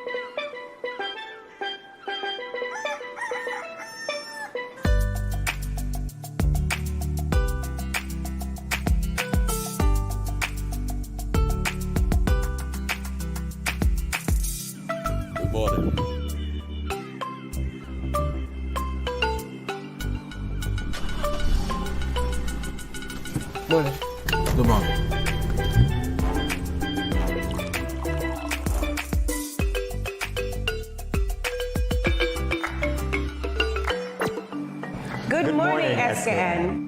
Good morning. Morning. Good morning. Good morning, SKN.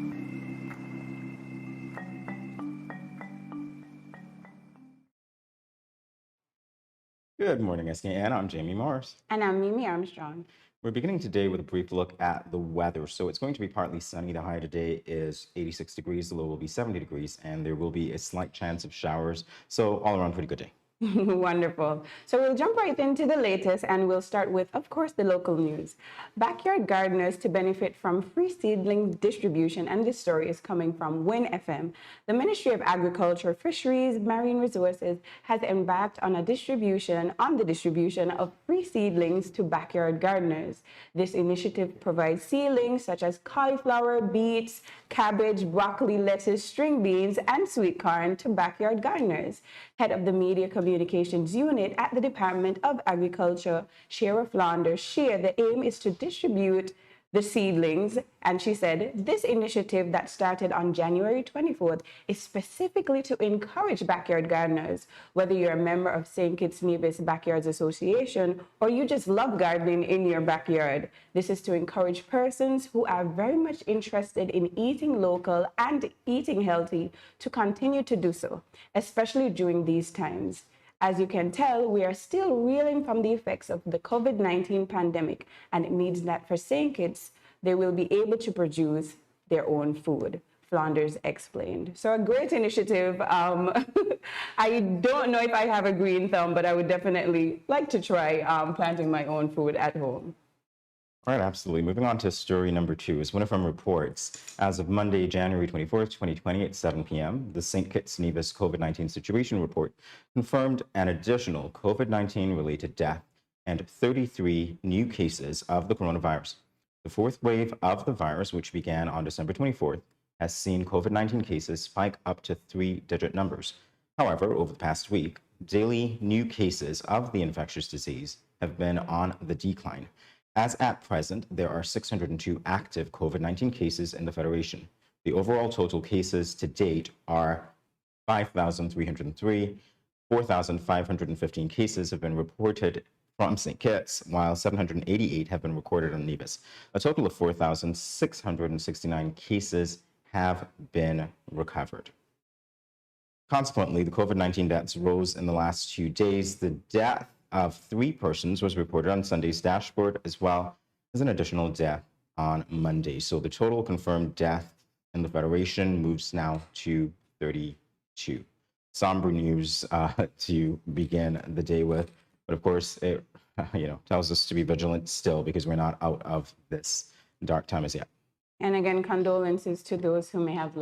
Good morning, SKN. I'm Jamie Morris. And I'm Mimi Armstrong. We're beginning today with a brief look at the weather. So it's going to be partly sunny. The high today is 86 degrees. The low will be 70 degrees, and there will be a slight chance of showers. So all around, pretty good day. Wonderful. So we'll jump right into the latest, and we'll start with, of course, the local news. Backyard gardeners to benefit from free seedling distribution, and this story is coming from WIN FM. The Ministry of Agriculture, Fisheries, Marine Resources has embarked on the distribution of free seedlings to backyard gardeners. This initiative provides seedlings such as cauliflower, beets, cabbage, broccoli, lettuce, string beans, and sweet corn to backyard gardeners. Head of the Media Communications Unit at the Department of Agriculture, Shara Flanders, shared the aim is to distribute the seedlings, and she said this initiative that started on January 24th is specifically to encourage backyard gardeners. Whether you're a member of St. Kitts Nevis Backyards Association or you just love gardening in your backyard, this is to encourage persons who are very much interested in eating local and eating healthy to continue to do so, especially during these times. As you can tell, we are still reeling from the effects of the COVID-19 pandemic, and it means that for St. Kitts, they will be able to produce their own food, Flanders explained. So a great initiative. I don't know if I have a green thumb, but I would definitely like to try planting my own food at home. All right, absolutely. Moving on to story number 2 is Winifred reports. As of Monday, January 24th, 2020 at 7 p.m., the St. Kitts Nevis COVID-19 situation report confirmed an additional COVID-19 related death and 33 new cases of the coronavirus. The fourth wave of the virus, which began on December 24th, has seen COVID-19 cases spike up to 3-digit numbers. However, over the past week, daily new cases of the infectious disease have been on the decline. As at present, there are 602 active COVID-19 cases in the Federation. The overall total cases to date are 5,303. 4,515 cases have been reported from St. Kitts, while 788 have been recorded on Nevis. A total of 4,669 cases have been recovered. Consequently, the COVID-19 deaths rose in the last 2 days. The death of 3 persons was reported on Sunday's dashboard, as well as an additional death on Monday. So the total confirmed death in the Federation moves now to 32. Somber news to begin the day with, but of course it tells us to be vigilant still, because we're not out of this dark time as yet. And again, condolences to those who may have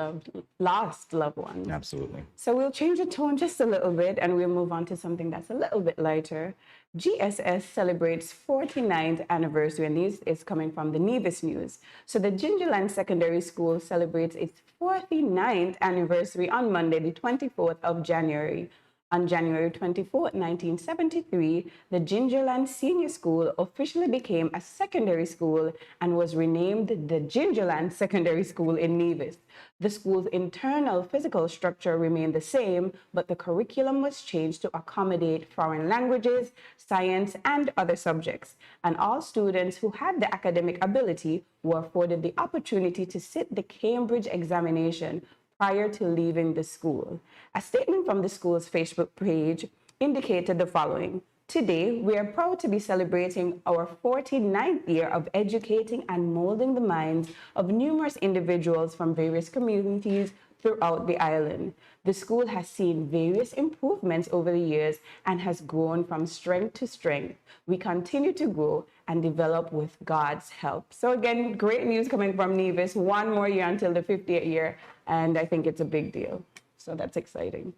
lost loved ones. Absolutely. So we'll change the tone just a little bit, and we'll move on to something that's a little bit lighter. GSS celebrates 49th anniversary, and this is coming from the Nevis News. So the Gingerland Secondary School celebrates its 49th anniversary on Monday, the 24th of January. On January 24, 1973, the Gingerland Senior School officially became a secondary school and was renamed the Gingerland Secondary School in Nevis. The school's internal physical structure remained the same, but the curriculum was changed to accommodate foreign languages, science, and other subjects. And all students who had the academic ability were afforded the opportunity to sit the Cambridge examination prior to leaving the school. A statement from the school's Facebook page indicated the following: "Today, we are proud to be celebrating our 49th year of educating and molding the minds of numerous individuals from various communities throughout the island. The school has seen various improvements over the years and has grown from strength to strength. We continue to grow and develop with God's help." So again, great news coming from Nevis. 1 more year until the 50th year, and I think it's a big deal. So that's exciting.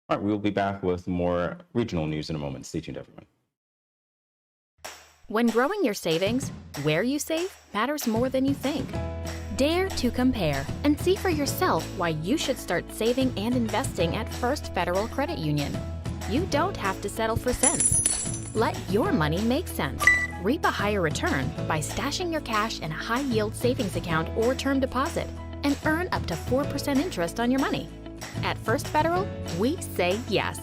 All right, we'll be back with more regional news in a moment. Stay tuned, everyone. When growing your savings, where you save matters more than you think. Dare to compare and see for yourself why you should start saving and investing at First Federal Credit Union. You don't have to settle for cents. Let your money make sense. Reap a higher return by stashing your cash in a high-yield savings account or term deposit and earn up to 4% interest on your money. At First Federal, we say yes.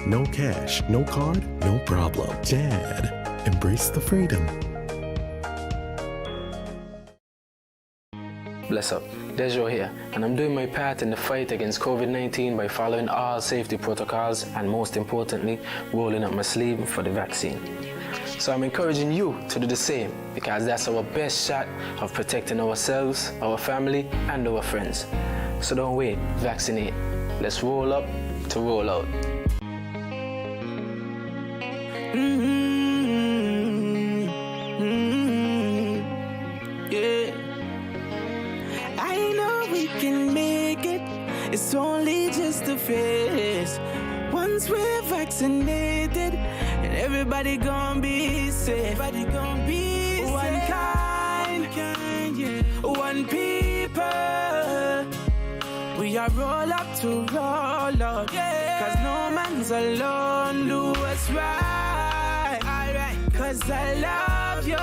No cash, no card, no problem. Dad, embrace the freedom. Bless up, Dejo here, and I'm doing my part in the fight against COVID-19 by following all safety protocols and, most importantly, rolling up my sleeve for the vaccine. So I'm encouraging you to do the same, because that's our best shot of protecting ourselves, our family, and our friends. So don't wait, vaccinate. Let's roll up to roll out. Yeah, I know we can make it. It's only just a phase. Once we're vaccinated, and everybody gonna be safe. Everybody gonna be one kind, yeah. One people. We are roll up to roll out, yeah. 'Cause no man's alone. Do what's right, alright. 'Cause I love you,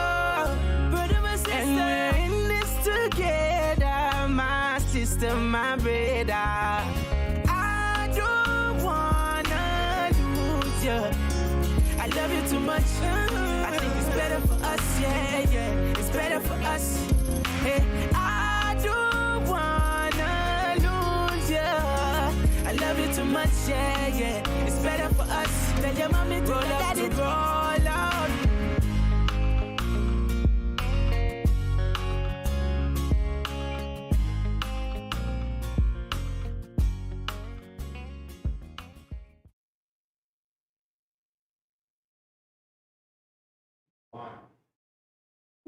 brother, my sister. And we're in this together, my sister, my brother. I don't wanna lose you. I love you too much. I think it's better for us, yeah, yeah. It's better for us. Hey, I don't wanna lose you. I love you too much, yeah, yeah. It's better for us. Tell your mommy to roll up to roll out.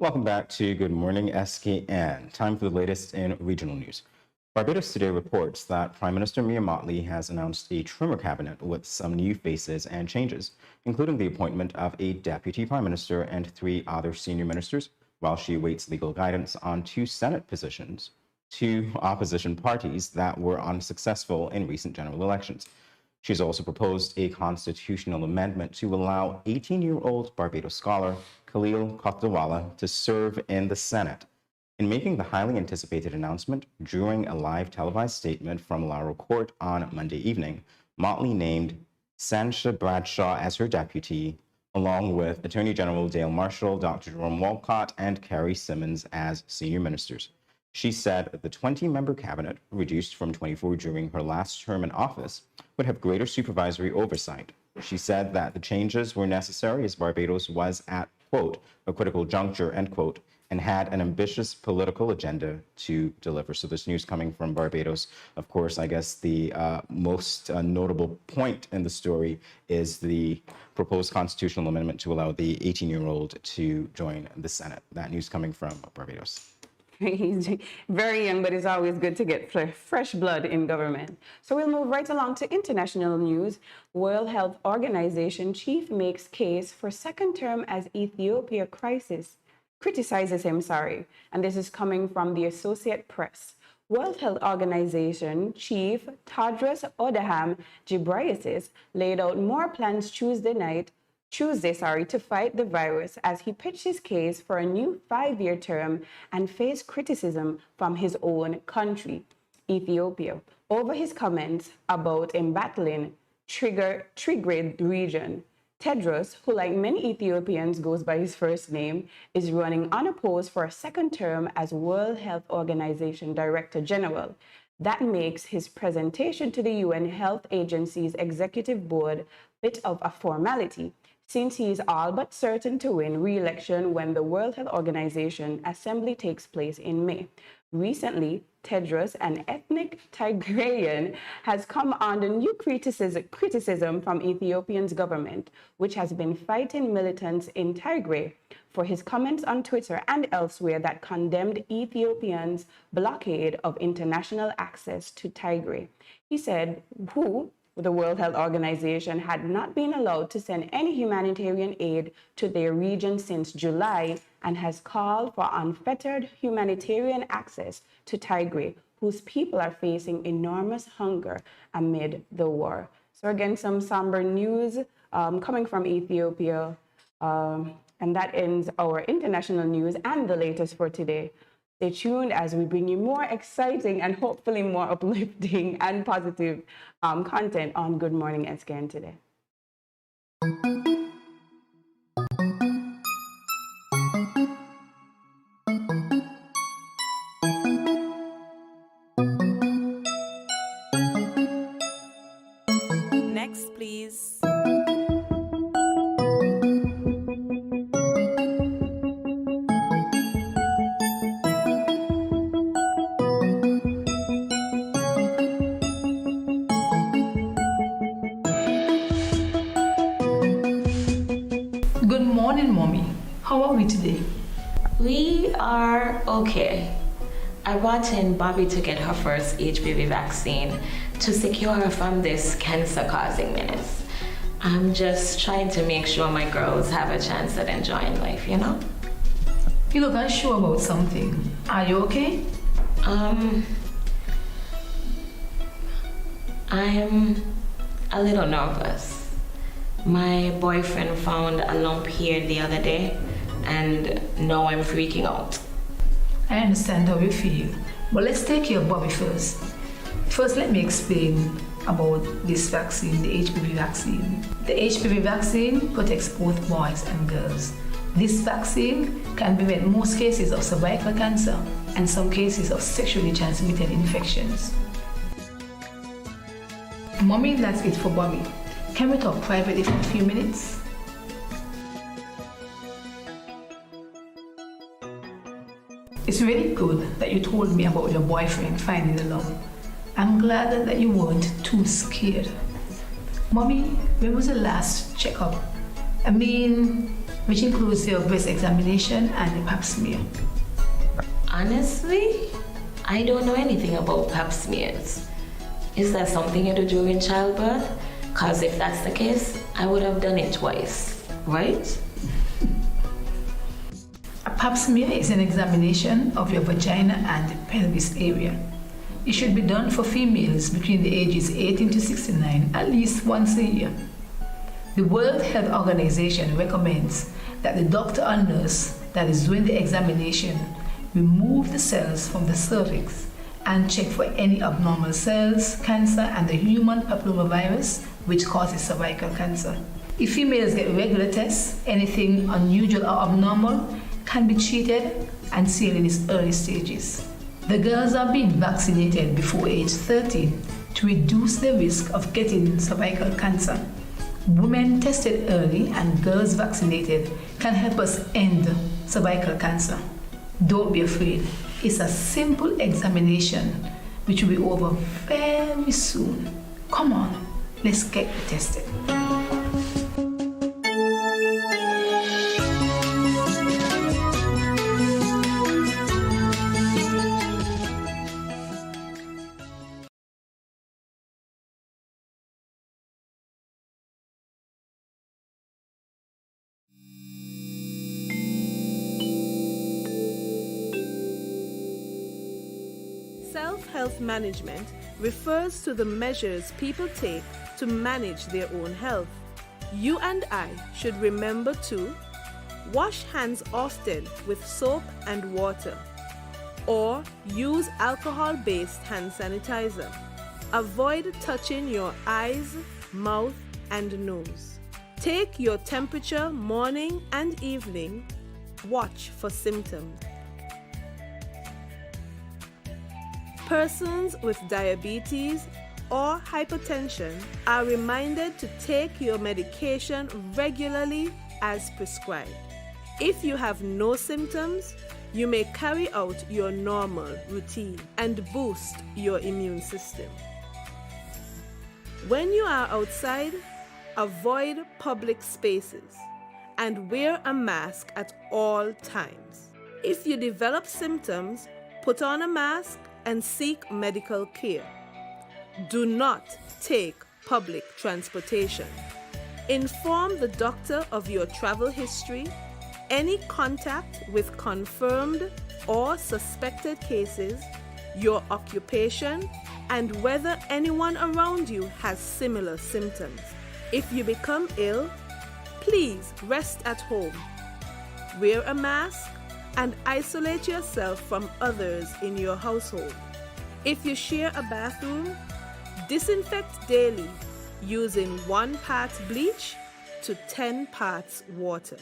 Welcome back to Good Morning SKN. Time for the latest in regional news. Barbados Today reports that Prime Minister Mia Mottley has announced a trimmer cabinet with some new faces and changes, including the appointment of a deputy prime minister and 3 other senior ministers, while she awaits legal guidance on 2 Senate positions to opposition parties that were unsuccessful in recent general elections. She's also proposed a constitutional amendment to allow 18-year-old Barbados scholar Khalil Kotdawala to serve in the Senate. In making the highly anticipated announcement during a live televised statement from Laurel Court on Monday evening, Mottley named Sansha Bradshaw as her deputy, along with Attorney General Dale Marshall, Dr. Jerome Walcott, and Carrie Simmons as senior ministers. She said the 20-member cabinet, reduced from 24 during her last term in office, would have greater supervisory oversight. She said that the changes were necessary as Barbados was at, quote, a critical juncture, end quote, and had an ambitious political agenda to deliver. So this news coming from Barbados. Of course, I guess the most notable point in the story is the proposed constitutional amendment to allow the 18-year-old to join the Senate. That news coming from Barbados. He's very young, but it's always good to get fresh blood in government. So we'll move right along to international news. World Health Organization chief makes case for second term as Ethiopia criticizes him, and this is coming from the Associate Press. World Health Organization Chief Tedros Adhanom Ghebreyesus laid out more plans Tuesday night Tuesday, to fight the virus as he pitched his case for a new 5-year term and faced criticism from his own country, Ethiopia, over his comments about embattling Tigray region. Tedros, who like many Ethiopians goes by his first name, is running unopposed for a second term as World Health Organization Director General. That makes his presentation to the UN Health Agency's executive board a bit of a formality, since he is all but certain to win re-election when the World Health Organization Assembly takes place in May. Recently, Tedros, an ethnic Tigrayan, has come under new criticism from Ethiopia's government, which has been fighting militants in Tigray for his comments on Twitter and elsewhere that condemned Ethiopia's blockade of international access to Tigray. He said, the World Health Organization had not been allowed to send any humanitarian aid to their region since July and has called for unfettered humanitarian access to Tigray, whose people are facing enormous hunger amid the war. So again, some somber news coming from Ethiopia. And that ends our international news and the latest for today. Stay tuned as we bring you more exciting and hopefully more uplifting and positive content on Good Morning SKN today. Next, please. Good morning, Mommy. How are we today? We are okay. I brought in Bobby to get her first HPV vaccine to secure her from this cancer-causing menace. I'm just trying to make sure my girls have a chance at enjoying life, you know? You look unsure about something. Are you okay? I'm a little nervous. My boyfriend found a lump here the other day, and now I'm freaking out. I understand how you feel, but let's take care of Bobby first. First, let me explain about this vaccine, the HPV vaccine. The HPV vaccine protects both boys and girls. This vaccine can prevent most cases of cervical cancer and some cases of sexually transmitted infections. Mommy, that's it for Bobby. Can we talk privately for a few minutes? It's really good that you told me about your boyfriend finding the lump. I'm glad that you weren't too scared. Mommy, when was the last checkup? Which includes your breast examination and the pap smear. Honestly, I don't know anything about pap smears. Is that something you do during childbirth? Because if that's the case, I would have done it twice, right? A pap smear is an examination of your vagina and pelvis area. It should be done for females between the ages 18 to 69 at least once a year. The World Health Organization recommends that the doctor or nurse that is doing the examination remove the cells from the cervix and check for any abnormal cells, cancer, and the human papillomavirus, which causes cervical cancer. If females get regular tests, anything unusual or abnormal can be treated and seen in its early stages. The girls are being vaccinated before age 13 to reduce the risk of getting cervical cancer. Women tested early and girls vaccinated can help us end cervical cancer. Don't be afraid. It's a simple examination which will be over very soon. Come on, let's get you tested. Self-health management refers to the measures people take to manage their own health. You and I should remember to wash hands often with soap and water, or use alcohol-based hand sanitizer. Avoid touching your eyes, mouth, and nose. Take your temperature morning and evening. Watch for symptoms. Persons with diabetes or hypertension are reminded to take your medication regularly as prescribed. If you have no symptoms, you may carry out your normal routine and boost your immune system. When you are outside, avoid public spaces and wear a mask at all times. If you develop symptoms, put on a mask and seek medical care. Do not take public transportation. Inform the doctor of your travel history, any contact with confirmed or suspected cases, your occupation, and whether anyone around you has similar symptoms. If you become ill, please rest at home. Wear a mask and isolate yourself from others in your household. If you share a bathroom, disinfect daily using 1 part bleach to 10 parts water.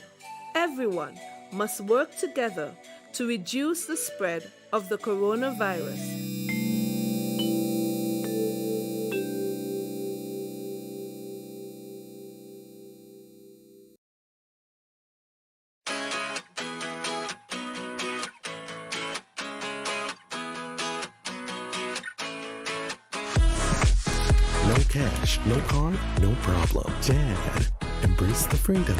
Everyone must work together to reduce the spread of the coronavirus. No cash, no card, no problem. Dad, embrace the freedom.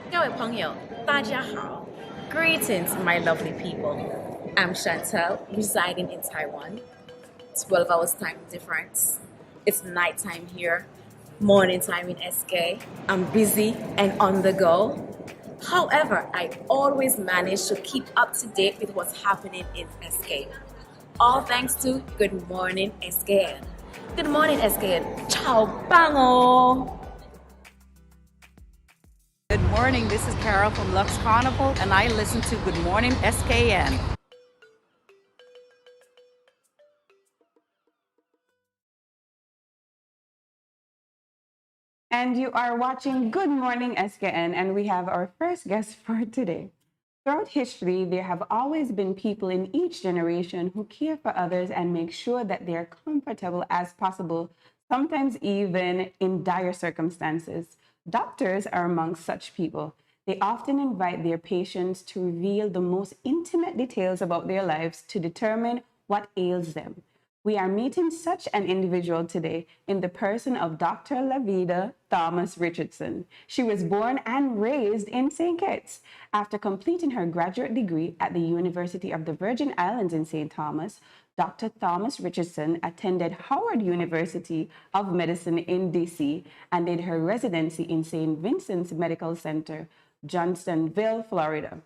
各位朋友，大家好. Greetings, my lovely people. I'm Chantel, residing in Taiwan. 12 hours time difference. It's nighttime here, morning time in SK. I'm busy and on the go. However, I always manage to keep up to date with what's happening in SK. All thanks to Good Morning SKN. Good morning SKN. Ciao bango. Good morning, this is Carol from Lux Carnival, and I listen to Good Morning SKN. And you are watching Good Morning SKN, and we have our first guest for today. Throughout history, there have always been people in each generation who care for others and make sure that they are comfortable as possible, sometimes even in dire circumstances. Doctors are amongst such people. They often invite their patients to reveal the most intimate details about their lives to determine what ails them. We are meeting such an individual today in the person of Dr. Lavida Thomas Richardson. She was born and raised in St. Kitts. After completing her graduate degree at the University of the Virgin Islands in St. Thomas, Dr. Thomas Richardson attended Howard University of Medicine in DC and did her residency in St. Vincent's Medical Center, Johnsonville, Florida.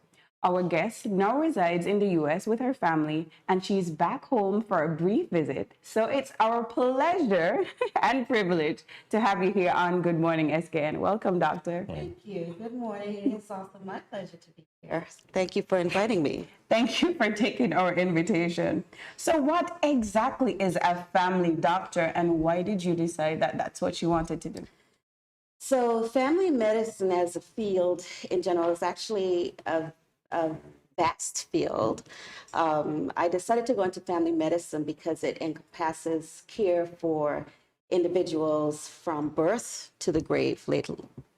Our guest now resides in the U.S. with her family, and she's back home for a brief visit. So it's our pleasure and privilege to have you here on Good Morning SKN. Welcome, Doctor. Thank you. Good morning. It's also my pleasure to be here. Thank you for inviting me. Thank you for taking our invitation. So what exactly is a family doctor, and why did you decide that that's what you wanted to do? So family medicine as a field in general is actually a vast field. I decided to go into family medicine because it encompasses care for individuals from birth to the grave,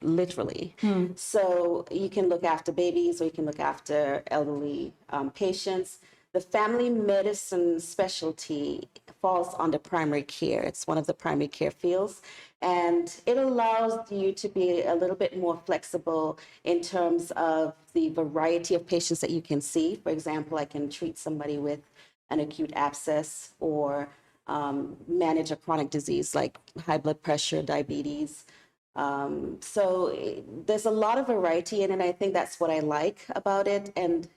literally. So you can look after babies or you can look after elderly patients. The family medicine specialty falls under primary care. It's one of the primary care fields, and it allows you to be a little bit more flexible in terms of the variety of patients that you can see. For example, I can treat somebody with an acute abscess or manage a chronic disease like high blood pressure, diabetes. So there's a lot of variety in it, and I think that's what I like about it. And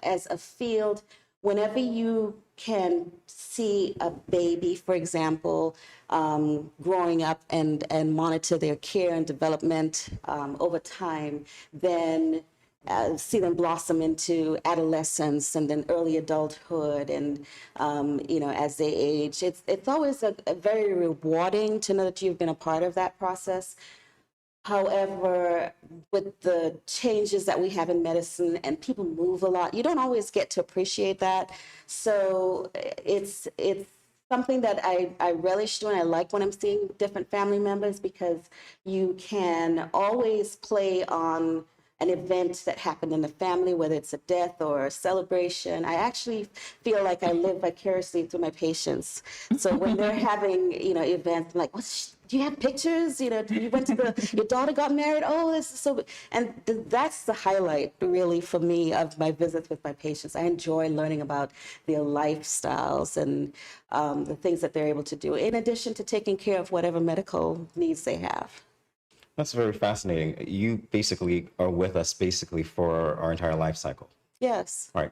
as a field, whenever you can see a baby, for example, growing up and monitor their care and development over time, then see them blossom into adolescence and then early adulthood, and as they age, it's always a very rewarding to know that you've been a part of that process. However, with the changes that we have in medicine and people move a lot, you don't always get to appreciate that. So it's something that I relish doing. I like when I'm seeing different family members, because you can always play on an event that happened in the family, whether it's a death or a celebration. I actually feel like I live vicariously through my patients. So when they're having, events, I'm like, do you have pictures? You went to your daughter got married. Oh, this is so, and that's the highlight really for me of my visits with my patients. I enjoy learning about their lifestyles and the things that they're able to do, in addition to taking care of whatever medical needs they have. That's very fascinating. You basically are with us for our entire life cycle. Yes. Right.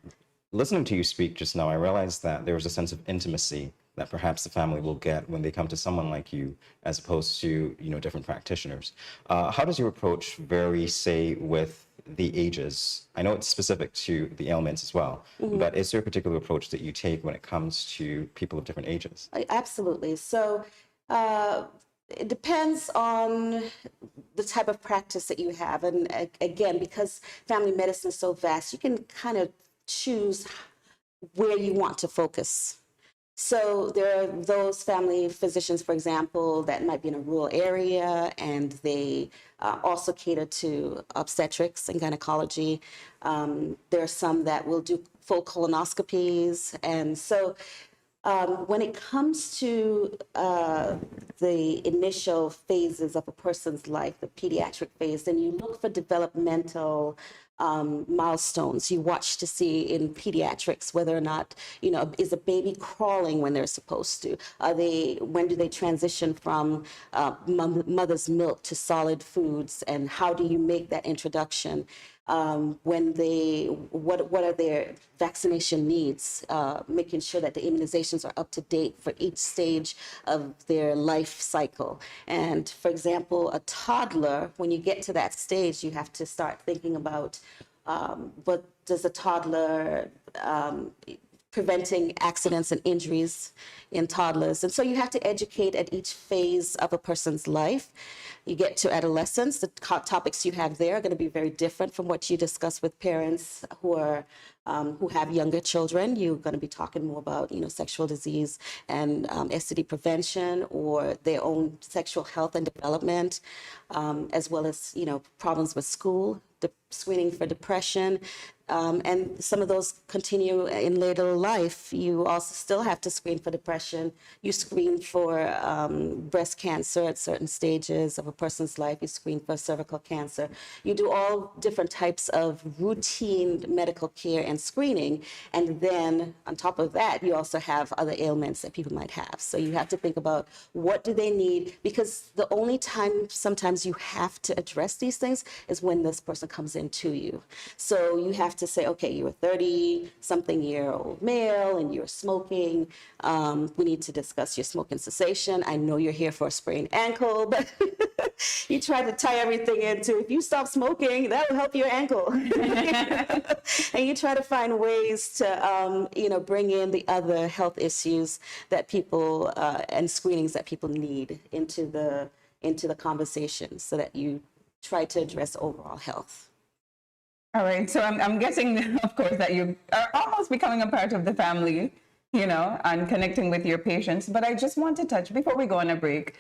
Listening to you speak just now, I realized that there was a sense of intimacy that perhaps the family will get when they come to someone like you, as opposed to, different practitioners. How does your approach vary, say, with the ages? I know it's specific to the ailments as well, but is there a particular approach that you take when it comes to people of different ages? Absolutely. So, it depends on the type of practice that you have. And again, because family medicine is so vast, you can kind of choose where you want to focus. So there are those family physicians, for example, that might be in a rural area, and they also cater to obstetrics and gynecology. There are some that will do full colonoscopies. And so when it comes to the initial phases of a person's life, the pediatric phase, then you look for developmental milestones. You watch to see in pediatrics whether or not, is a baby crawling when they're supposed to? When do they transition from mother's milk to solid foods, and how do you make that introduction? What are their vaccination needs, making sure that the immunizations are up to date for each stage of their life cycle. And for example, a toddler, when you get to that stage, you have to start thinking about what does a toddler, preventing accidents and injuries in toddlers. And so you have to educate at each phase of a person's life. You get to adolescence, the topics you have there are going to be very different from what you discuss with parents who have younger children. You're going to be talking more about, sexual disease and STD prevention, or their own sexual health and development, as well as, problems with school, screening for depression. And some of those continue in later life. You also still have to screen for depression. You screen for breast cancer at certain stages of a person's life. You screen for cervical cancer. You do all different types of routine medical care and screening. And then on top of that, you also have other ailments that people might have. So you have to think about what do they need, because the only time sometimes you have to address these things is when this person comes in to you. So you have to say, okay, you're a 30-something-year-old male and you're smoking. We need to discuss your smoking cessation. I know you're here for a sprained ankle, but you try to tie everything into, if you stop smoking, that will help your ankle. And you try to find ways to, bring in the other health issues that people and screenings that people need into the conversation, so that you try to address overall health. All right, so I'm guessing, of course, that you are almost becoming a part of the family, and connecting with your patients. But I just want to touch, before we go on a break,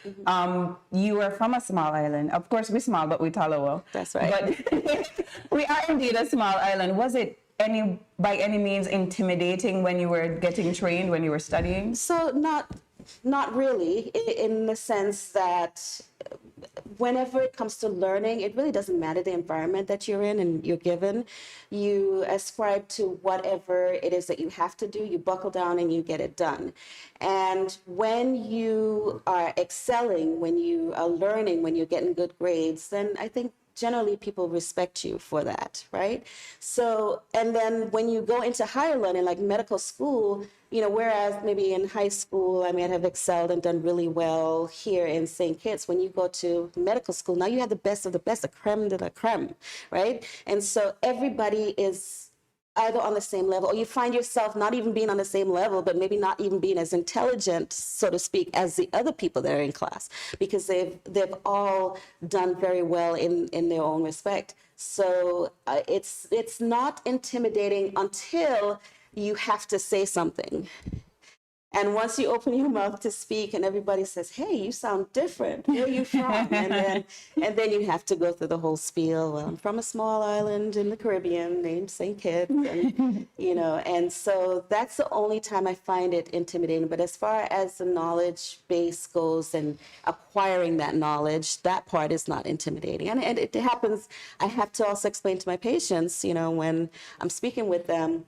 you are from a small island. Of course, we're small, but we're Talawa. That's right. But we are indeed a small island. Was it by any means intimidating when you were getting trained, when you were studying? So not really, in the sense that whenever it comes to learning, it really doesn't matter the environment that you're in and you're given. You ascribe to whatever it is that you have to do, you buckle down and you get it done. And when you are excelling, when you are learning, when you're getting good grades, then I think generally people respect you for that, right? So, and then when you go into higher learning, like medical school, whereas maybe in high school I may have excelled and done really well here in St. Kitts, when you go to medical school, now you have the best of the best, the creme de la creme, right? And so everybody is either on the same level, or you find yourself not even being on the same level, but maybe not even being as intelligent, so to speak, as the other people that are in class, because they've all done very well in their own respect. So it's not intimidating until you have to say something. And once you open your mouth to speak and everybody says, hey, you sound different, where are you from? and then you have to go through the whole spiel. Well, I'm from a small island in the Caribbean named St. Kitts, and, and so that's the only time I find it intimidating. But as far as the knowledge base goes and acquiring that knowledge, that part is not intimidating. And it happens, I have to also explain to my patients, when I'm speaking with them,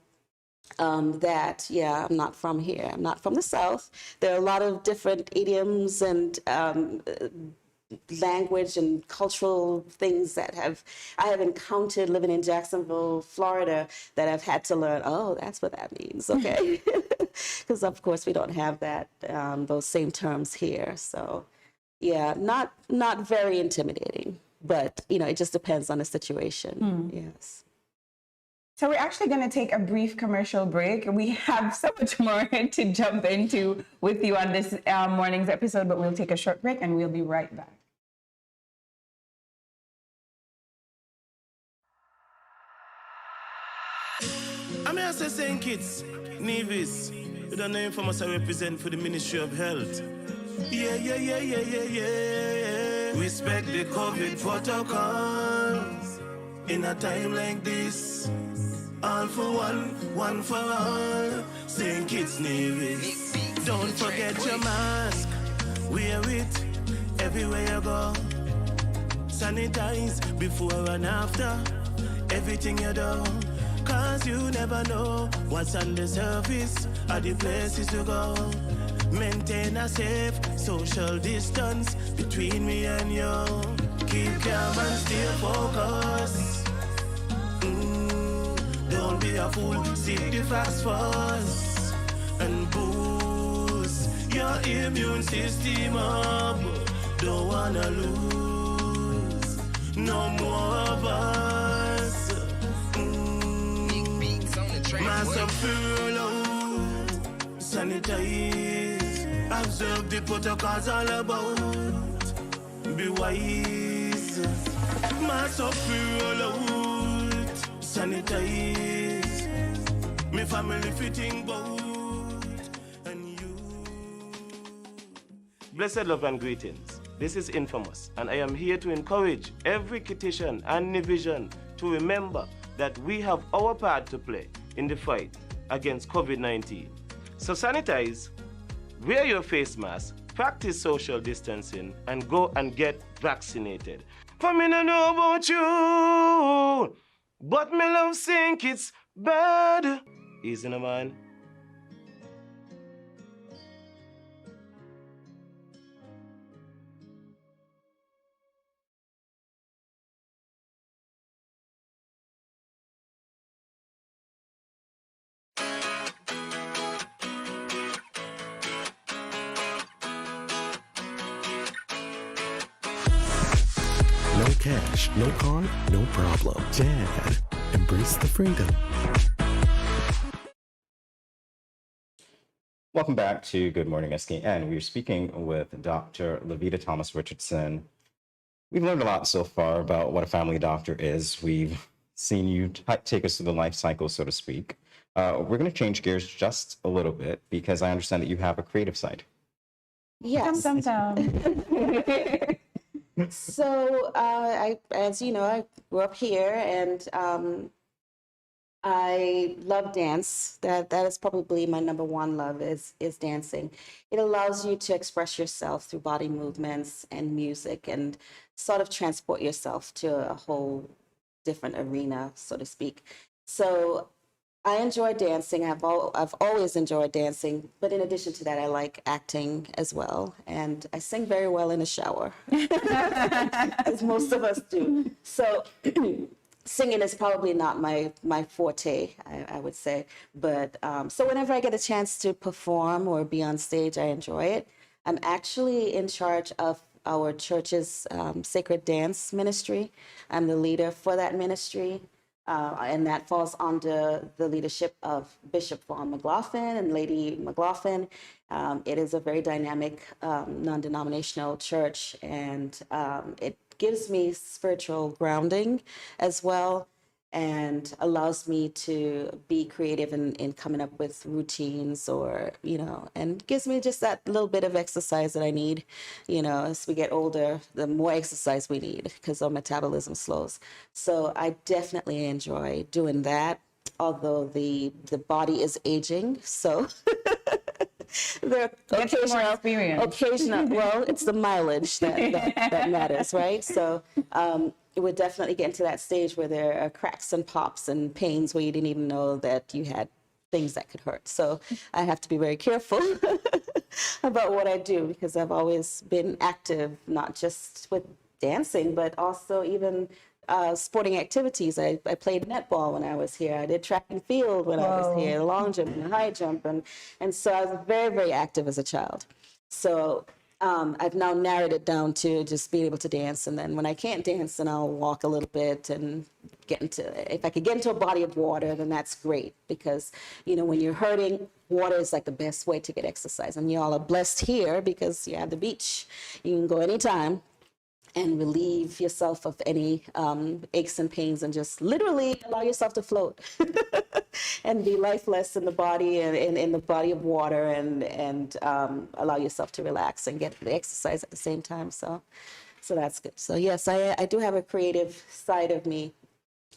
that, I'm not from here. I'm not from the South. There are a lot of different idioms and language and cultural things that I have encountered living in Jacksonville, Florida, that I've had to learn, oh, that's what that means, okay? Because, of course, we don't have that, those same terms here. So, not very intimidating, but, it just depends on the situation, yes. So we're actually going to take a brief commercial break. We have so much more to jump into with you on this morning's episode, but we'll take a short break and we'll be right back. I'm here to St. Kitts, Nevis, with a name from us I represent for the Ministry of Health. Yeah. Respect the COVID protocols in a time like this. All for one for all. St. Kitts, Nevis. Don't forget your mask. Wear it everywhere you go. Sanitize before and after everything you do. Cause you never know what's on the surface or the places to go. Maintain a safe social distance between me and you. Keep calm and stay focused. Don't be a fool, seek the facts first and boost your immune system up. Don't wanna lose no more of us. Mask up, sanitize, observe the protocols all about. Be wise, mask up, sanitize, me family fitting boat, and you. Blessed love and greetings. This is Infamous, and I am here to encourage every Kittitian and Nivision to remember that we have our part to play in the fight against COVID-19. So sanitize, wear your face mask, practice social distancing, and go and get vaccinated. For me no know about you, but me love St. Kitts bad. Easy no man. No cash, no card, no problem. Dad, embrace the freedom. Welcome back to Good Morning SKN. We're speaking with Dr. Levita Thomas Richardson. We've learned a lot so far about what a family doctor is. We've seen you take us through the life cycle, so to speak. We're going to change gears just a little bit because I understand that you have a creative side. Yes. So, as you know, I grew up here, and I love dance. That is probably my number one love is dancing. It allows you to express yourself through body movements and music, and sort of transport yourself to a whole different arena, so to speak. So I enjoy dancing. I've always enjoyed dancing, but in addition to that, I like acting as well, and I sing very well in the shower, as most of us do. So singing is probably not my forte, I would say. But so whenever I get a chance to perform or be on stage, I enjoy it. I'm actually in charge of our church's sacred dance ministry. I'm the leader for that ministry. And that falls under the leadership of Bishop Vaughn McLaughlin and Lady McLaughlin. It is a very dynamic, non-denominational church, and it gives me spiritual grounding as well, and allows me to be creative in coming up with routines, or, and gives me just that little bit of exercise that I need. As we get older, the more exercise we need because our metabolism slows. So I definitely enjoy doing that, although the body is aging. So there are occasional, well, it's the mileage that matters, right? So it would definitely get into that stage where there are cracks and pops and pains where you didn't even know that you had things that could hurt. So I have to be very careful about what I do, because I've always been active, not just with dancing, but also even sporting activities. I played netball when I was here. I did track and field when I was here, long jump and high jump. And so I was very, very active as a child. So I've now narrowed it down to just being able to dance. And then when I can't dance, then I'll walk a little bit and if I could get into a body of water, then that's great. Because, when you're hurting, water is like the best way to get exercise. And you all are blessed here because you have the beach. You can go anytime and relieve yourself of any aches and pains, and just literally allow yourself to float and be lifeless in the body and in the body of water, and allow yourself to relax and get the exercise at the same time. So that's good. So yes, I do have a creative side of me.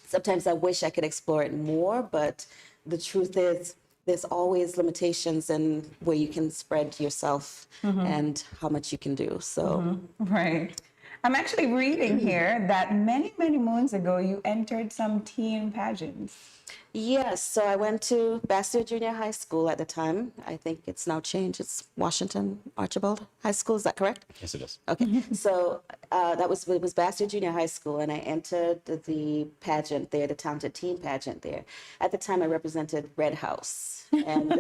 Sometimes I wish I could explore it more, but the truth is there's always limitations in where you can spread yourself and how much you can do. So Right. I'm actually reading here that many, many moons ago, you entered some teen pageants. Yes, so I went to Bastyr Junior High School at the time. I think it's now changed. It's Washington Archibald High School. Is that correct? Yes, it is. Okay, so it was Bastyr Junior High School, and I entered the pageant there, the Talented Teen pageant there. At the time, I represented Red House, and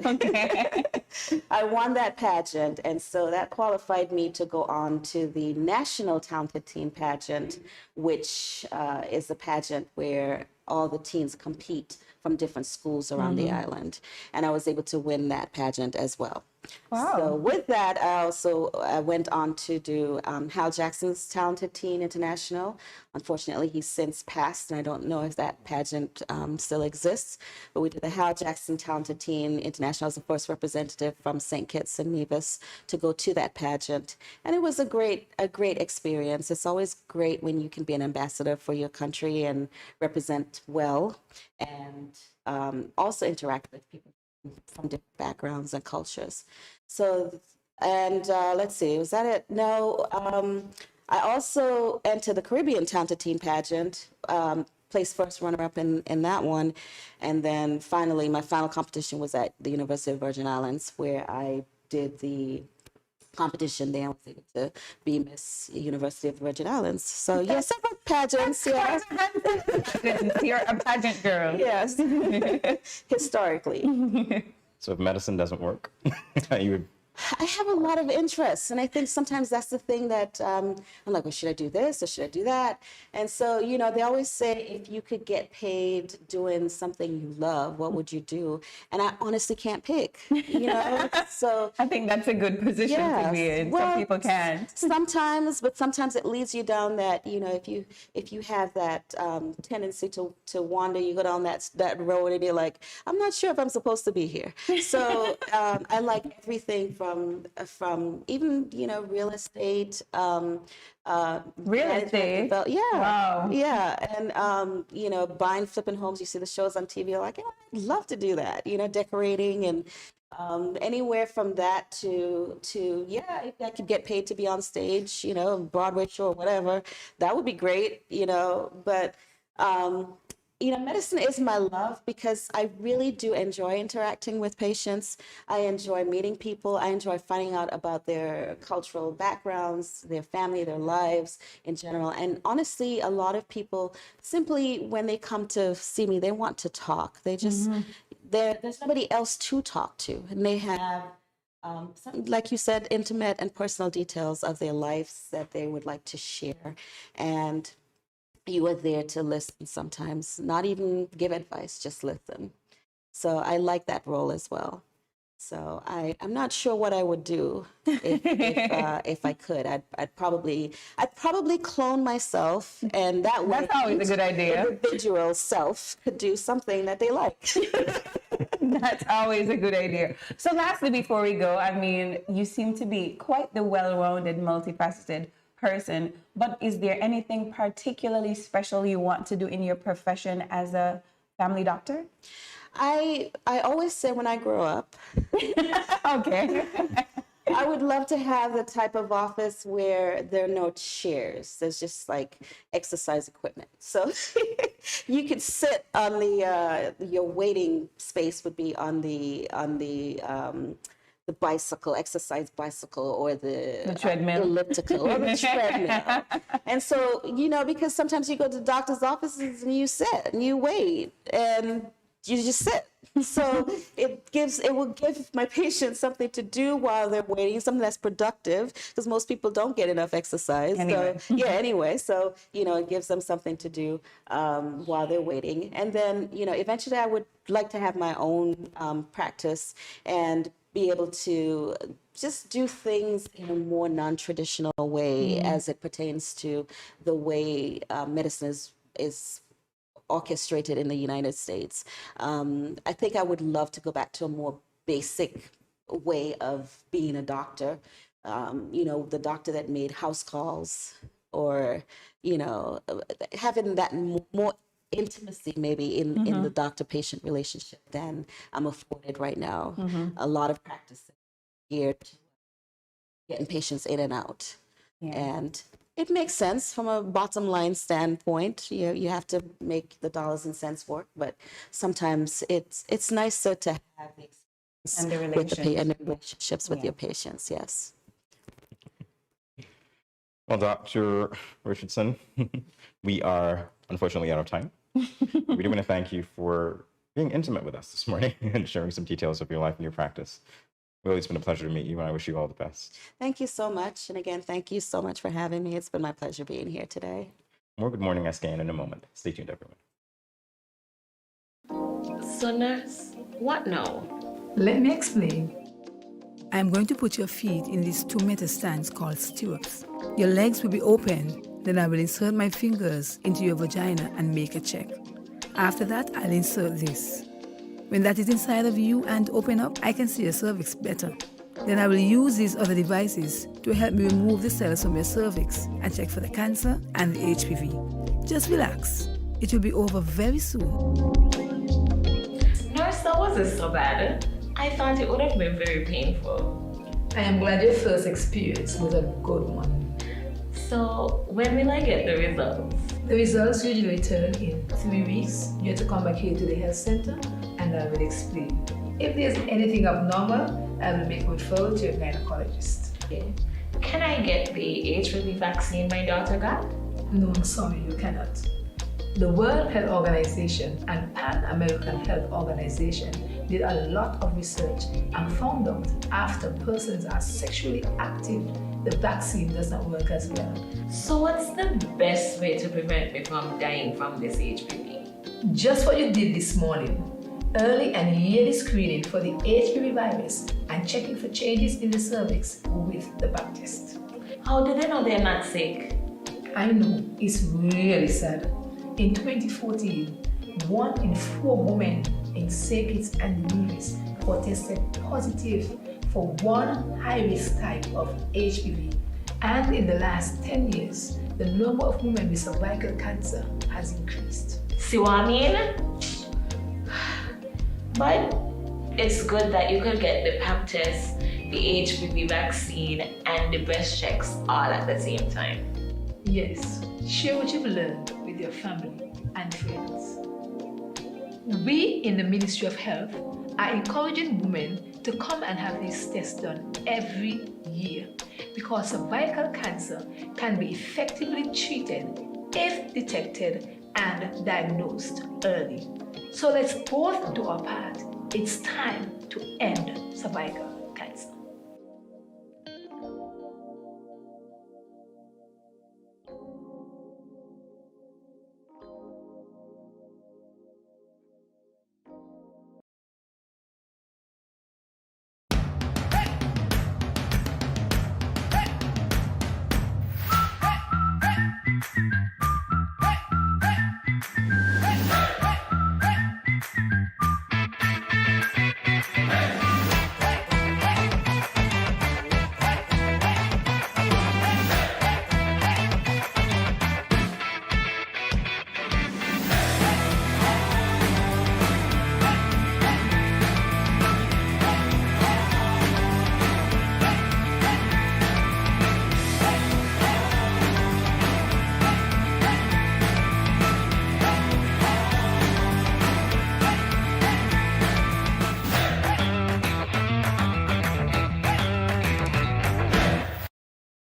I won that pageant, and so that qualified me to go on to the National Talented Teen pageant, which is a pageant where all the teens compete from different schools around the island. And I was able to win that pageant as well. Wow. So with that, I went on to do Hal Jackson's Talented Teen International. Unfortunately, he's since passed, and I don't know if that pageant still exists. But we did the Hal Jackson Talented Teen International as the first representative from St. Kitts and Nevis to go to that pageant. And it was a great experience. It's always great when you can be an ambassador for your country and represent well, and also interact with people from different backgrounds and cultures. So, and let's see, was that it? No, I also entered the Caribbean Talented Teen pageant, placed first runner-up in that one. And then finally, my final competition was at the University of Virgin Islands, where I did the competition there. I was able to be Miss University of the Virgin Islands. So yes, several pageants. Yeah, You're a pageant girl. Yes, historically. So if medicine doesn't work, you would. I have a lot of interests, and I think sometimes that's the thing that I'm like, well, should I do this or should I do that? And so, they always say, if you could get paid doing something you love, what would you do? And I honestly can't pick, So I think that's a good position to be in. Well, some people can. Sometimes, but sometimes it leads you down that, if you have that tendency to wander, you go down that road and you're like, I'm not sure if I'm supposed to be here. So I like everything from even real estate, real estate. Yeah. Wow. Yeah. And buying, flipping homes. You see the shows on TV. You're like, I'd love to do that. Decorating, and anywhere from that to if I could get paid to be on stage, Broadway show or whatever, that would be great. But medicine is my love because I really do enjoy interacting with patients. I enjoy meeting people. I enjoy finding out about their cultural backgrounds, their family, their lives in general. And honestly, a lot of people simply, when they come to see me, they want to talk. They just, there's nobody else to talk to. And they have, some, like you said, intimate and personal details of their lives that they would like to share. And you are there to listen sometimes, not even give advice, just listen. So I like that role as well. So I'm not sure what I would do if I could. I'd probably clone myself, and that way That's always a good idea. Individual self could do something that they like. That's always a good idea. So lastly, before we go, I mean, you seem to be quite the well-rounded, multifaceted person, but is there anything particularly special you want to do in your profession as a family doctor? I always say when I grow up, okay, I would love to have the type of office where there are no chairs. There's just like exercise equipment. So you could sit on the your waiting space would be on the bicycle, exercise bicycle, or the treadmill, elliptical, or the treadmill. And so, because sometimes you go to doctor's offices and you sit and you wait and you just sit. So it will give my patients something to do while they're waiting, something that's productive, because most people don't get enough exercise. Anyway. So it gives them something to do while they're waiting. And then, eventually I would like to have my own practice and be able to just do things in a more non-traditional way as it pertains to the way medicine is orchestrated in the United States. I think I would love to go back to a more basic way of being a doctor. The doctor that made house calls, or, having that more intimacy maybe in the doctor-patient relationship than I'm afforded right now. A lot of practice geared to getting patients in and out. And it makes sense from a bottom line standpoint. You have to make the dollars and cents work, but sometimes it's nicer to have the experience and the relationships with your patients. Yes. Well, Dr. Richardson, we are unfortunately out of time. We do want to thank you for being intimate with us this morning and sharing some details of your life and your practice. Really, it's been a pleasure to meet you, and I wish you all the best. Thank you so much. And again, thank you so much for having me. It's been my pleasure being here today. More Good Morning SKN in a moment. Stay tuned, everyone. So, nurse, what now? Let me explain. I'm going to put your feet in these 2-meter stands called stirrups. Your legs will be open. Then I will insert my fingers into your vagina and make a check. After that, I'll insert this. When that is inside of you and open up, I can see your cervix better. Then I will use these other devices to help me remove the cells from your cervix and check for the cancer and the HPV. Just relax. It will be over very soon. Nurse, that wasn't so bad. I thought it would have been very painful. I am glad your first experience was a good one. So, when will I get the results? The results usually return in 3 weeks. You have to come back here to the health center and I will explain. If there's anything abnormal, I will make a referral to your gynecologist. Okay. Can I get the HPV vaccine my daughter got? No, I'm sorry, you cannot. The World Health Organization and Pan American Health Organization did a lot of research and found out after persons are sexually active, the vaccine does not work as well. So what's the best way to prevent me from dying from this HPV? Just what you did this morning. Early and yearly screening for the HPV virus and checking for changes in the cervix with the pap test. How do they know they're not sick? I know, it's really sad. In 2014, 1 in 4 women in St. Kitts and Nevis were tested positive for one high-risk type of HPV. And in the last 10 years, the number of women with cervical cancer has increased. See what I mean? But it's good that you could get the pap test, the HPV vaccine, and the breast checks all at the same time. Yes, share what you've learned with your family and friends. We in the Ministry of Health are encouraging women to come and have these tests done every year because cervical cancer can be effectively treated if detected and diagnosed early. So let's both do our part. It's time to end cervical cancer.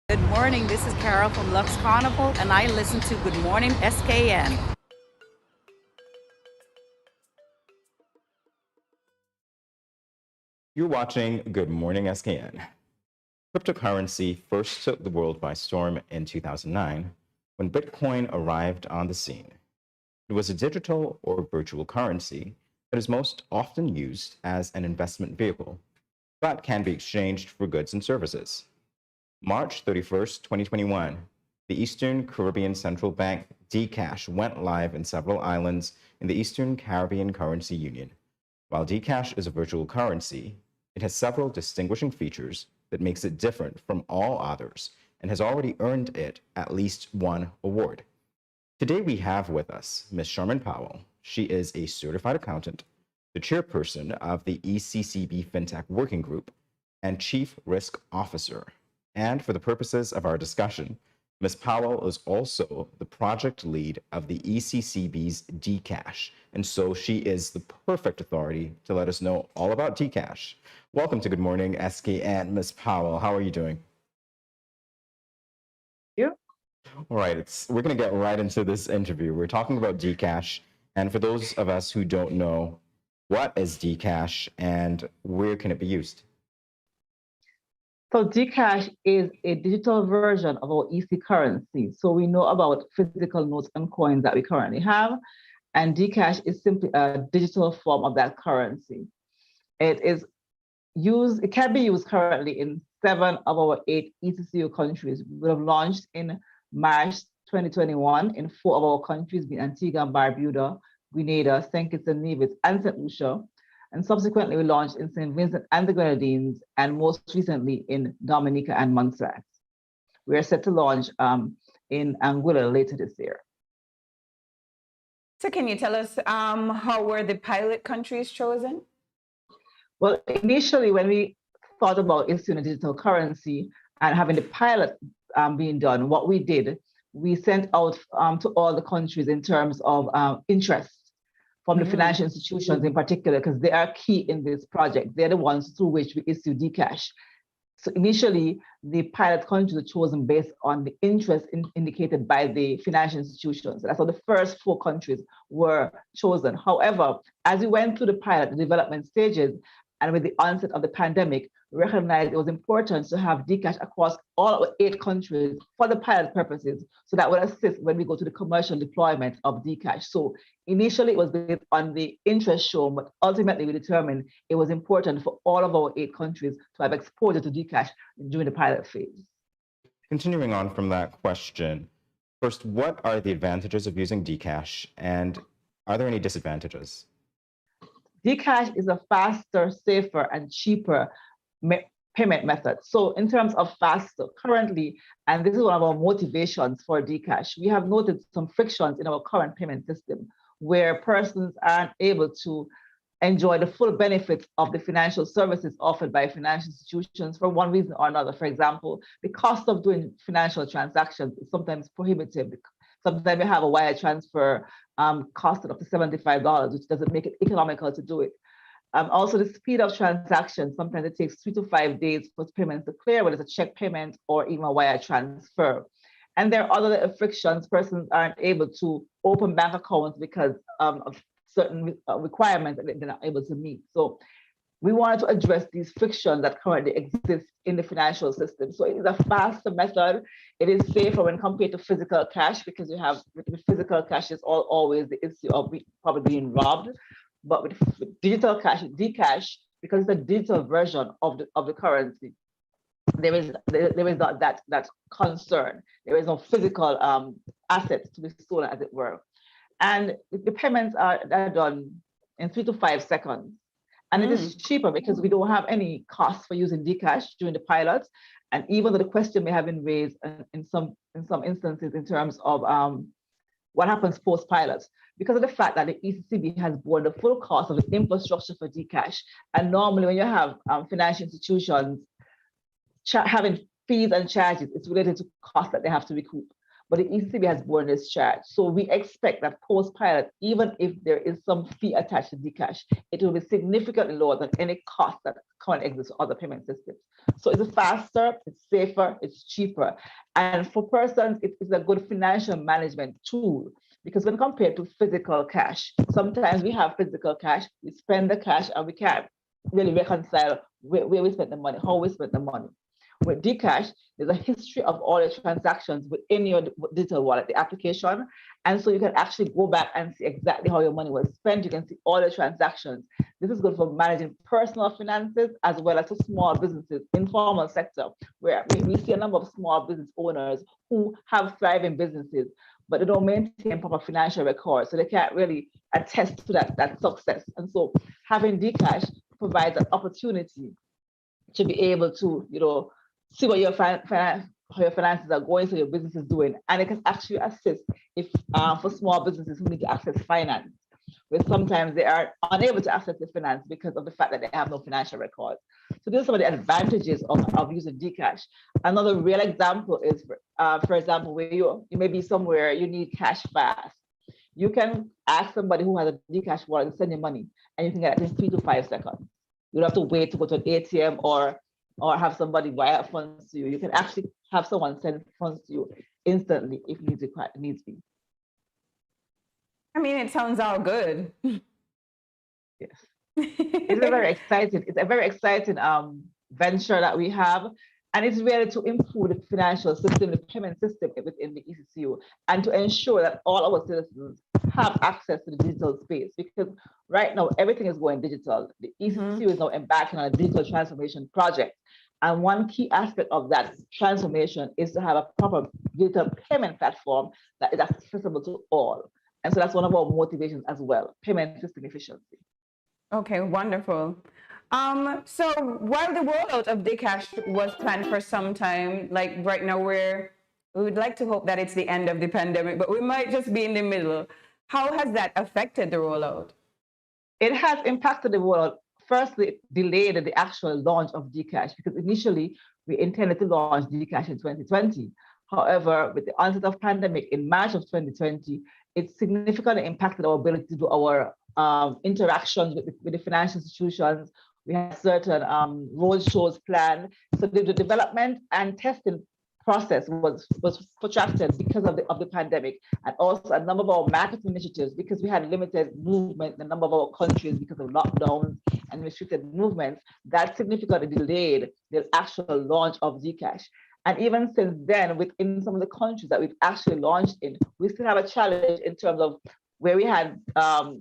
Good morning, this is Carol from Lux Carnival, and I listen to Good Morning SKN. You're watching Good Morning SKN. Cryptocurrency first took the world by storm in 2009 when Bitcoin arrived on the scene. It was a digital or virtual currency that is most often used as an investment vehicle, but can be exchanged for goods and services. March 31st, 2021, the Eastern Caribbean Central Bank Dcash went live in several islands in the Eastern Caribbean Currency Union. While Dcash is a virtual currency, it has several distinguishing features that makes it different from all others and has already earned it at least one award. Today we have with us Ms. Sharman Powell. She is a certified accountant, the chairperson of the ECCB FinTech Working Group, and Chief Risk Officer. And for the purposes of our discussion, Ms. Powell is also the project lead of the ECCB's Dcash, and so she is the perfect authority to let us know all about Dcash. Welcome to Good Morning SKN, Ms. Powell. How are you doing? All right, we're going to get right into this interview. We're talking about Dcash, and for those of us who don't know, what is Dcash and where can it be used? So Gcash is a digital version of our EC currency. So we know about physical notes and coins that we currently have, and Gcash is simply a digital form of that currency. It can be used currently in 7 of our 8 ECCU countries. We have launched in March 2021 in 4 of our countries, being Antigua and Barbuda, Grenada, St. Kitts and Nevis, and St. Lucia. And subsequently, we launched in St. Vincent and the Grenadines, and most recently in Dominica and Montserrat. We are set to launch in Anguilla later this year. So can you tell us how were the pilot countries chosen? Well, initially, when we thought about issuing a digital currency and having the pilot being done, what we did, we sent out to all the countries in terms of interest from the financial institutions in particular, because they are key in this project. They're the ones through which we issue Dcash. So initially, the pilot countries were chosen based on the interest indicated by the financial institutions. That's how the first 4 countries were chosen. However, as we went through the pilot, the development stages, and with the onset of the pandemic, we recognized it was important to have Dcash across all 8 countries for the pilot purposes, so that would assist when we go to the commercial deployment of Dcash. So initially it was based on the interest shown, but ultimately we determined it was important for all of our 8 countries to have exposure to Dcash during the pilot phase. Continuing on from that question, first, what are the advantages of using Dcash, and are there any disadvantages? Dcash is a faster, safer, and cheaper payment method. So in terms of faster, currently, and this is one of our motivations for Dcash, we have noted some frictions in our current payment system where persons aren't able to enjoy the full benefits of the financial services offered by financial institutions for one reason or another. For example, the cost of doing financial transactions is sometimes prohibitive. Sometimes you have a wire transfer costing up to $75, which doesn't make it economical to do it. Also, the speed of transactions, sometimes it takes 3 to 5 days for payments to clear, whether it's a check payment or even a wire transfer. And there are other frictions. Persons aren't able to open bank accounts because of certain requirements that they're not able to meet. So we wanted to address these frictions that currently exist in the financial system. So it is a faster method. It is safer when compared to physical cash, because you have, with physical cash, is always the issue of probably being robbed. But with digital cash, Dcash, because it's a digital version of the currency, there is not that concern. There is no physical assets to be stolen, as it were. And the payments are done in 3 to 5 seconds. And it is cheaper because we don't have any costs for using Dcash during the pilots. And even though the question may have been raised in some instances in terms of what happens post-pilots, because of the fact that the ECCB has borne the full cost of the infrastructure for Dcash. And normally when you have financial institutions having fees and charges, it's related to costs that they have to recoup. But the ECCB has borne this charge. So we expect that post-pilot, even if there is some fee attached to Dcash, it will be significantly lower than any cost that currently exists for other payment systems. So it's faster, it's safer, it's cheaper. And for persons, it is a good financial management tool, because when compared to physical cash, sometimes we have physical cash, we spend the cash and we can't really reconcile where we spend the money, how we spend the money. With Dcash, there's a history of all the transactions within your digital wallet, the application. And so you can actually go back and see exactly how your money was spent. You can see all the transactions. This is good for managing personal finances as well as for small businesses, informal sector, where we see a number of small business owners who have thriving businesses, but they don't maintain proper financial records. So they can't really attest to that success. And so having Dcash provides an opportunity to be able to, see what how your finances are going, so your business is doing, and it can actually assist if for small businesses who need to access finance, where sometimes they are unable to access the finance because of the fact that they have no financial records. So these are some of the advantages of using Dcash. Another real example is, for example, where you may be somewhere you need cash fast. You can ask somebody who has a Dcash wallet to send you money, and you can get it in 3 to 5 seconds. You don't have to wait to go to an ATM or have somebody wire funds to you. You can actually have someone send funds to you instantly if needs be. I mean, it sounds all good. Yes. It's a very exciting venture that we have. And it's really to improve the financial system, the payment system within the ECCU, and to ensure that all our citizens have access to the digital space. Because right now, everything is going digital. The ECCU is now embarking on a digital transformation project. And one key aspect of that transformation is to have a proper digital payment platform that is accessible to all. And so that's one of our motivations as well, payment system efficiency. Okay, wonderful. So while the rollout of Dcash was planned for some time, like right now we would like to hope that it's the end of the pandemic, but we might just be in the middle. How has that affected the rollout? It has impacted the rollout. Firstly, it delayed the actual launch of Dcash, because initially we intended to launch Dcash in 2020. However, with the onset of pandemic in March of 2020, it significantly impacted our ability to do our interactions with the financial institutions. We had certain road shows planned. So the development and testing process was protracted because of the pandemic, and also a number of our marketing initiatives, because we had limited movement in a number of our countries because of lockdowns and restricted movements, that significantly delayed the actual launch of Dcash. And even since then, within some of the countries that we've actually launched in, we still have a challenge in terms of where we had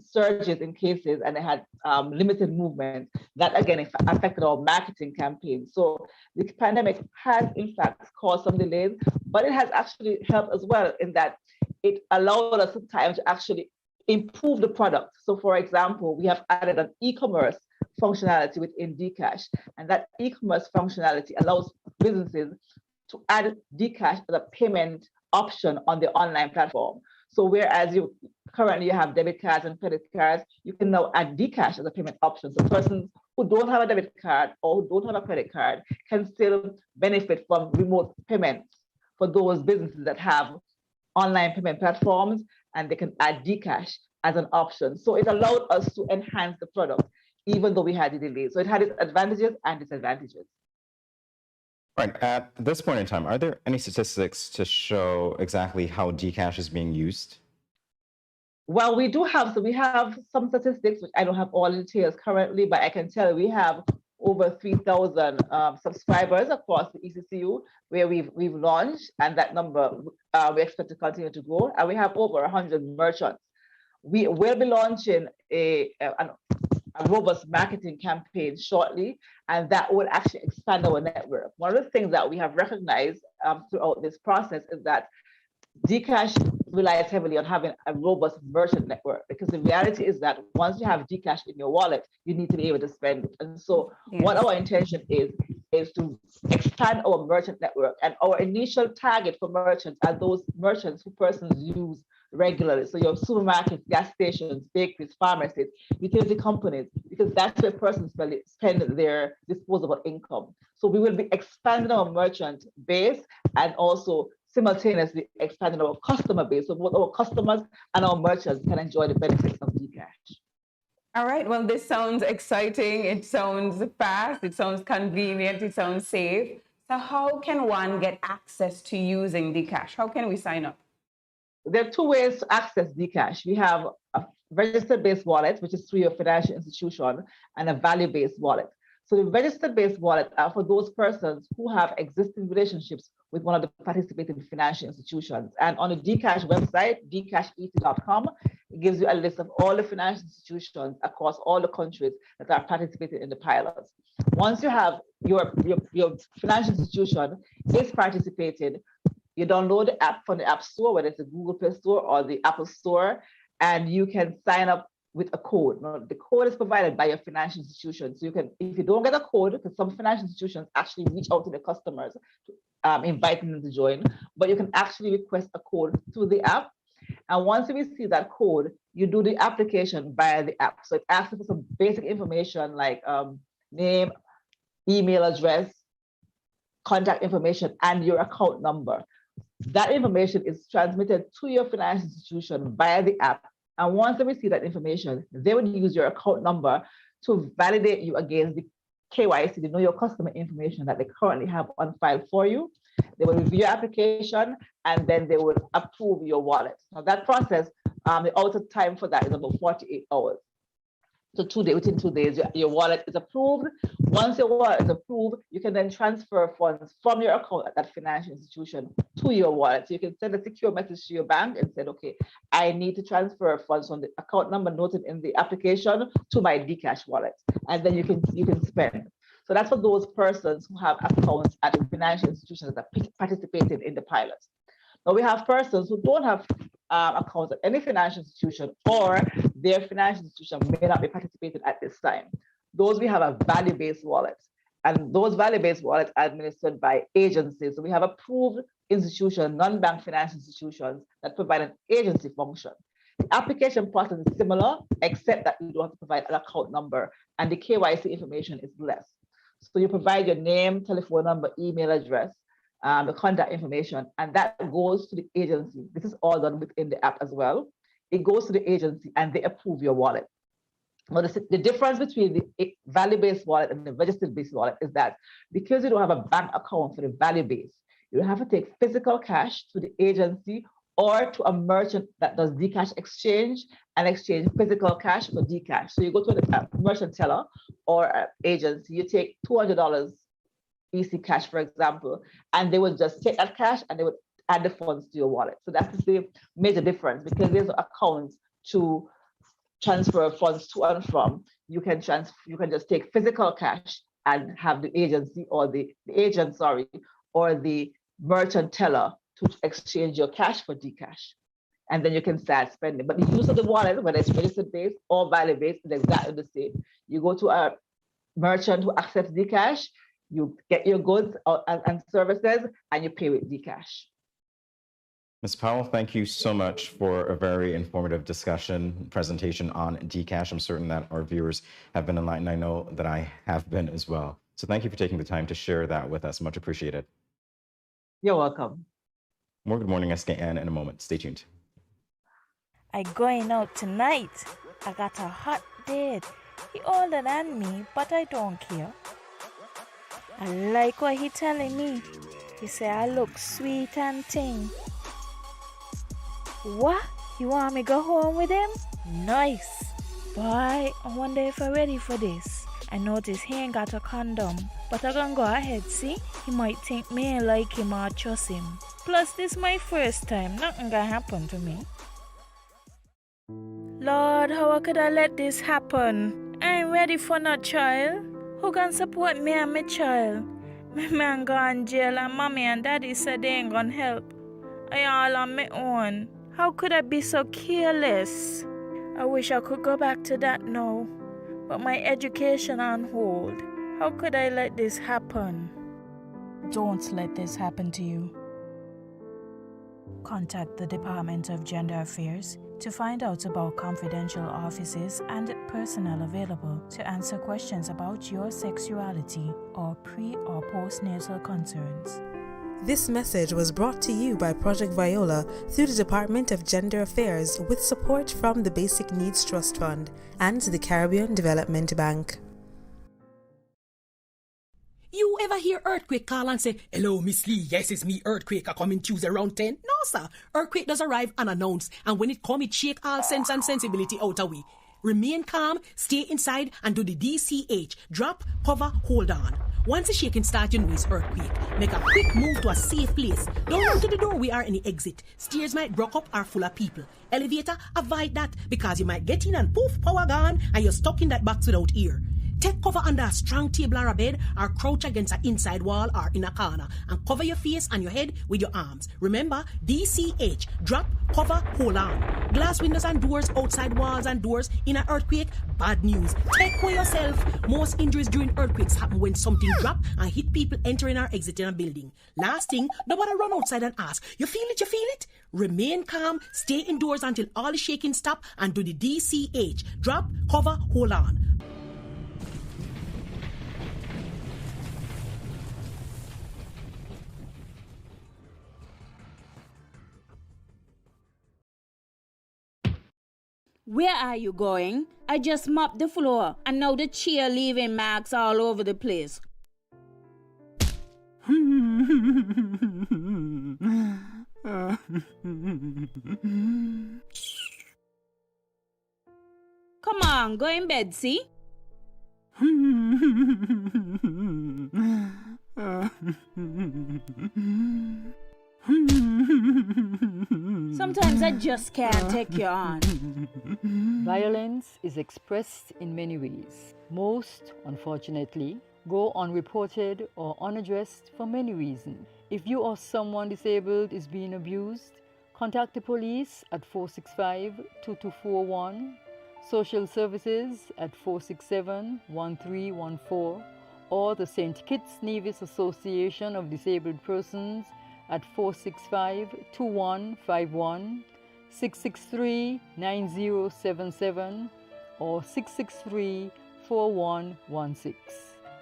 surges in cases and they had limited movement. That again affected our marketing campaign. So the pandemic has in fact caused some delays, but it has actually helped as well in that it allowed us sometimes to actually improve the product. So for example, we have added an e-commerce functionality within Dcash, and that e-commerce functionality allows businesses to add Dcash as a payment option on the online platform. So whereas you currently have debit cards and credit cards, you can now add Dcash as a payment option. So persons who don't have a debit card or who don't have a credit card can still benefit from remote payments for those businesses that have online payment platforms, and they can add Dcash as an option. So it allowed us to enhance the product, even though we had a delay. So it had its advantages and disadvantages. Right. At this point in time, are there any statistics to show exactly how Dcash is being used? Well, we do have, so we have some statistics, which I don't have all the details currently, but I can tell you we have over 3,000 subscribers across the ECCU where we've launched, and that number we expect to continue to grow. And we have over 100 merchants. We will be launching a robust marketing campaign shortly, and that will actually expand our network. One of the things that we have recognized throughout this process is that Dcash relies heavily on having a robust merchant network, because the reality is that once you have Dcash in your wallet, you need to be able to spend it. And so what our intention is to expand our merchant network. And our initial target for merchants are those merchants who persons use regularly. So your supermarkets, gas stations, bakeries, pharmacies, utility companies, because that's where persons spend their disposable income. So we will be expanding our merchant base and also simultaneously expanding our customer base, so both our customers and our merchants can enjoy the benefits of Dcash. All right, well, this sounds exciting. It sounds fast, it sounds convenient, it sounds safe. So how can one get access to using Dcash? How can we sign up? There are two ways to access Dcash. We have a registered-based wallet, which is through your financial institution, and a value-based wallet. So the registered-based wallet are for those persons who have existing relationships with one of the participating financial institutions. And on the Dcash website, dcashet.com, it gives you a list of all the financial institutions across all the countries that are participating in the pilots. Once you have your financial institution is participating, you download the app from the App Store, whether it's the Google Play Store or the Apple Store, and you can sign up with a code. Now, the code is provided by your financial institution. So you can, if you don't get a code, because some financial institutions actually reach out to their customers, inviting them to join, but you can actually request a code through the app. And once you receive that code, you do the application via the app. So it asks you for some basic information like name, email address, contact information, and your account number. That information is transmitted to your financial institution via the app. And once they receive that information, they will use your account number to validate you against the KYC, the know your customer information that they currently have on file for you. They will review your application, and then they will approve your wallet. Now that process, the outer time for that is about 48 hours. So within 2 days, your wallet is approved. Once your wallet is approved, you can then transfer funds from your account at that financial institution to your wallet. So you can send a secure message to your bank and say, okay, I need to transfer funds from the account number noted in the application to my Dcash wallet. And then you can spend. So that's for those persons who have accounts at the financial institutions that participated in the pilot. Now we have persons who don't have accounts at any financial institution, or their financial institution may not be participating at this time. Those we have a value-based wallet, and those value-based wallets are administered by agencies. So we have approved institutions, non-bank financial institutions that provide an agency function. The application process is similar, except that you don't have to provide an account number, and the KYC information is less. So you provide your name, telephone number, email address, the contact information, and that goes to the agency. This is all done within the app as well. It goes to the agency and they approve your wallet. Now, the difference between the value-based wallet and the registered-based wallet is that because you don't have a bank account for the value-based, you have to take physical cash to the agency or to a merchant that does Dcash exchange and exchange physical cash for Dcash. So you go to a merchant teller or an agency, you take $200 EC cash, for example, and they would just take that cash and they would add the funds to your wallet. So that's the major difference, because there's accounts to transfer funds to and from. You can just take physical cash and have the agency or the agent, or the merchant teller to exchange your cash for Dcash. And then you can start spending. But the use of the wallet, whether it's registered based or value based, is exactly the same. You go to a merchant who accepts Dcash, you get your goods and services, and you pay with Dcash. Ms. Powell, thank you so much for a very informative presentation on Dcash. I'm certain that our viewers have been enlightened. I know that I have been as well. So thank you for taking the time to share that with us. Much appreciated. You're welcome. More Good Morning SKN in a moment. Stay tuned. I going out tonight. I got a hot date. He older than me, but I don't care. I like what he telling me. He say I look sweet and ting. What? You want me go home with him? Nice. Boy, I wonder if I'm ready for this. I notice he ain't got a condom, but I gonna go ahead, see? He might think me ain't like him or trust him. Plus, this my first time. Nothing gonna happen to me. Lord, how could I let this happen? I ain't ready for no child. Who can support me and my child? My man gone jail and mommy and daddy said they ain't gonna help. I all on my own. How could I be so careless? I wish I could go back to that now. But my education on hold. How could I let this happen? Don't let this happen to you. Contact the Department of Gender Affairs to find out about confidential offices and personnel available to answer questions about your sexuality or pre- or postnatal concerns. This message was brought to you by Project Viola through the Department of Gender Affairs with support from the Basic Needs Trust Fund and the Caribbean Development Bank. You ever hear Earthquake call and say, "Hello, Miss Lee, yes, it's me, Earthquake, I coming Tuesday around 10? No, sir. Earthquake does arrive unannounced, and when it come, it shake all sense and sensibility out of we. Remain calm, stay inside, and do the DCH. Drop, cover, hold on. Once the shaking starts, you know it's earthquake. Make a quick move to a safe place. Don't run to the door, we are in the exit. Stairs might block up or full of people. Elevator, avoid that, because you might get in and poof, power gone, and you're stuck in that box without ear. Take cover under a strong table or a bed, or crouch against an inside wall or in a corner, and cover your face and your head with your arms. Remember, DCH, drop, cover, hold on. Glass windows and doors, outside walls and doors in an earthquake, bad news. Take care yourself. Most injuries during earthquakes happen when something drop and hit people entering or exiting a building. Last thing, nobody run outside and ask, you feel it, you feel it? Remain calm, stay indoors until all the shaking stop, and do the DCH, drop, cover, hold on. Where are you going? I just mopped the floor and now the chair leaving marks all over the place. Come on, go in bed, see? Sometimes I just can't take you on. Violence is expressed in many ways. Most, unfortunately, go unreported or unaddressed for many reasons. If you or someone disabled is being abused, contact the police at 465-2241, social services at 467-1314, or the St. Kitts Nevis Association of Disabled Persons at 465-2151, 663-9077, or 663-4116.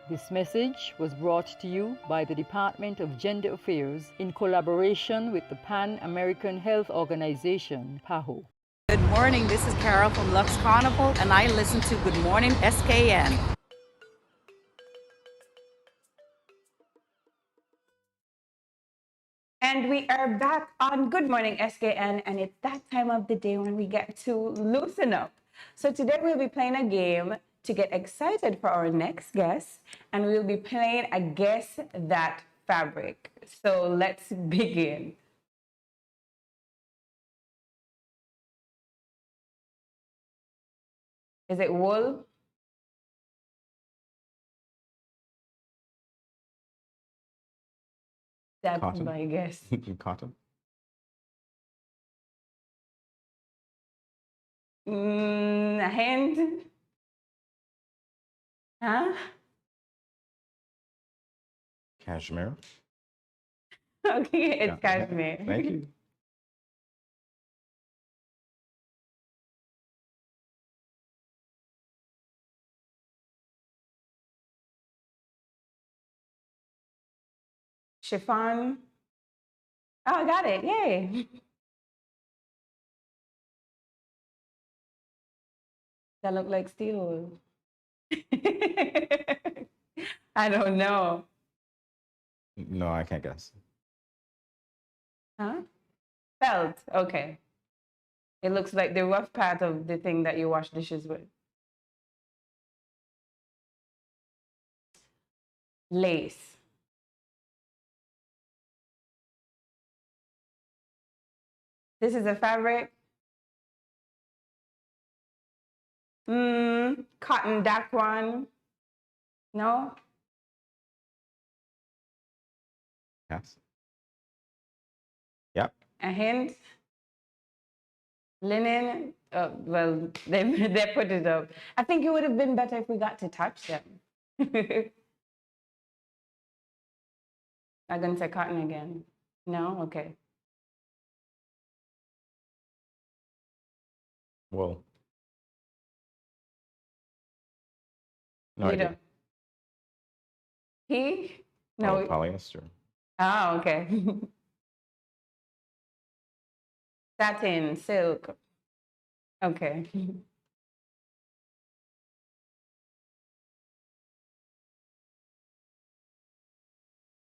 This message was brought to you by the Department of Gender Affairs in collaboration with the Pan American Health Organization, PAHO. Good morning, this is Carol from Lux Carnival, and I listen to Good Morning SKN. And we are back on Good Morning SKN, and it's that time of the day when we get to loosen up. So today we'll be playing a game to get excited for our next guest, and we'll be playing a Guess That Fabric. So let's begin. Is it wool? That's Cotton. my guess. Cotton. A hint? Huh? Cashmere. Okay, it's Yeah. cashmere. Thank you. Chiffon? Oh, I got it. Yay. That look like steel wool. I don't know. No, I can't guess. Huh? Felt. Okay. It looks like the rough part of the thing that you wash dishes with. Lace. This is a fabric. Cotton daquan. No? Yes. Yep. A hint? Linen? Well, they put it up. I think it would have been better if we got to touch them. I'm going to say cotton again. No? Okay. Wool. No You idea. don't. He? No. Oh, polyester. Oh, okay. Satin, silk. Okay.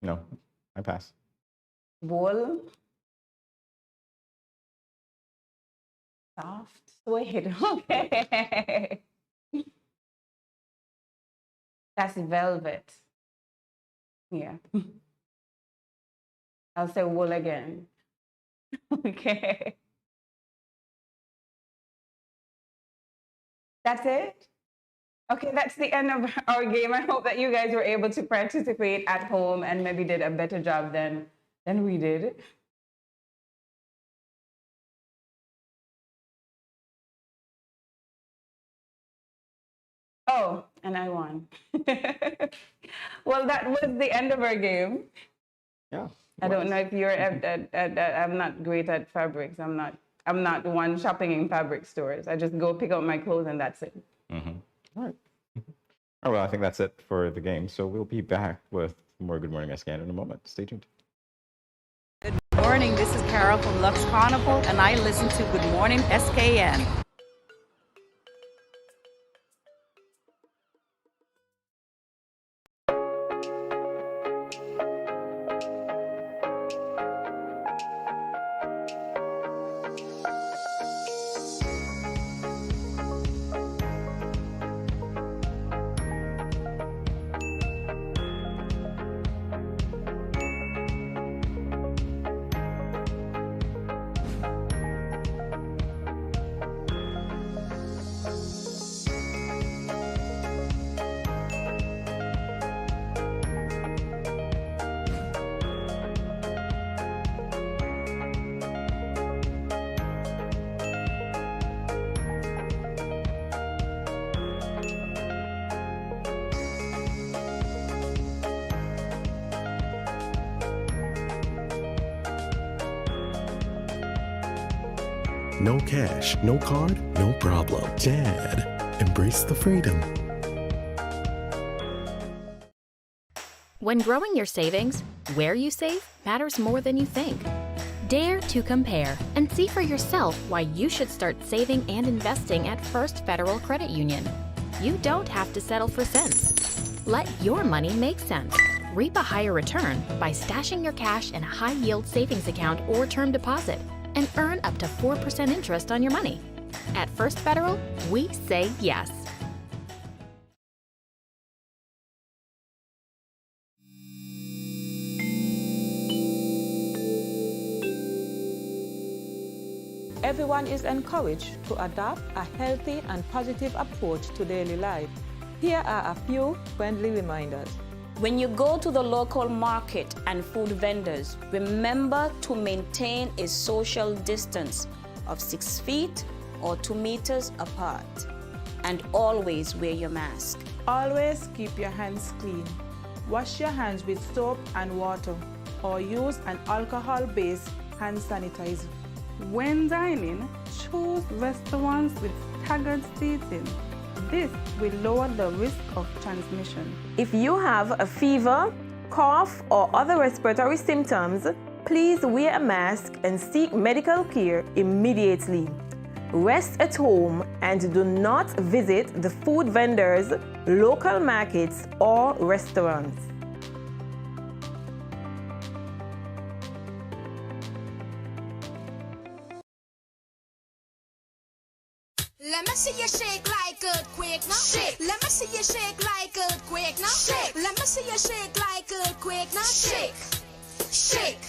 No, I pass. Wool. Soft suede. Okay. That's velvet. Yeah. I'll say wool again. Okay. That's it? Okay, that's the end of our game. I hope that you guys were able to participate at home and maybe did a better job than we did. Oh, and I won. Well, that was the end of our game. Yeah. I don't know if you're I'm not great at fabrics. I'm not the one shopping in fabric stores. I just go pick up my clothes and that's it. Mm-hmm. All right. Oh, well, I think that's it for the game. So we'll be back with more Good Morning SKN in a moment. Stay tuned. Good morning. This is Carol from Lux Carnival, and I listen to Good Morning SKN. No cash, no card, no problem. Dad, embrace the freedom. When growing your savings, where you save matters more than you think. Dare to compare and see for yourself why you should start saving and investing at First Federal Credit Union. You don't have to settle for cents. Let your money make sense. Reap a higher return by stashing your cash in a high-yield savings account or term deposit and earn up to 4% interest on your money. At First Federal, we say yes. Everyone is encouraged to adopt a healthy and positive approach to daily life. Here are a few friendly reminders. When you go to the local market and food vendors, remember to maintain a social distance of 6 feet or 2 meters apart. And always wear your mask. Always keep your hands clean. Wash your hands with soap and water or use an alcohol-based hand sanitizer. When dining, choose restaurants with staggered seating. This will lower the risk of transmission. If you have a fever, cough, or other respiratory symptoms, Please wear a mask and seek medical care immediately. Rest at home and do not visit the food vendors, local markets, or restaurants. Let me see you shake like earthquake now. Shake. Let me see you shake like earthquake now. Shake. Let me see you shake like earthquake now. Shake. Shake.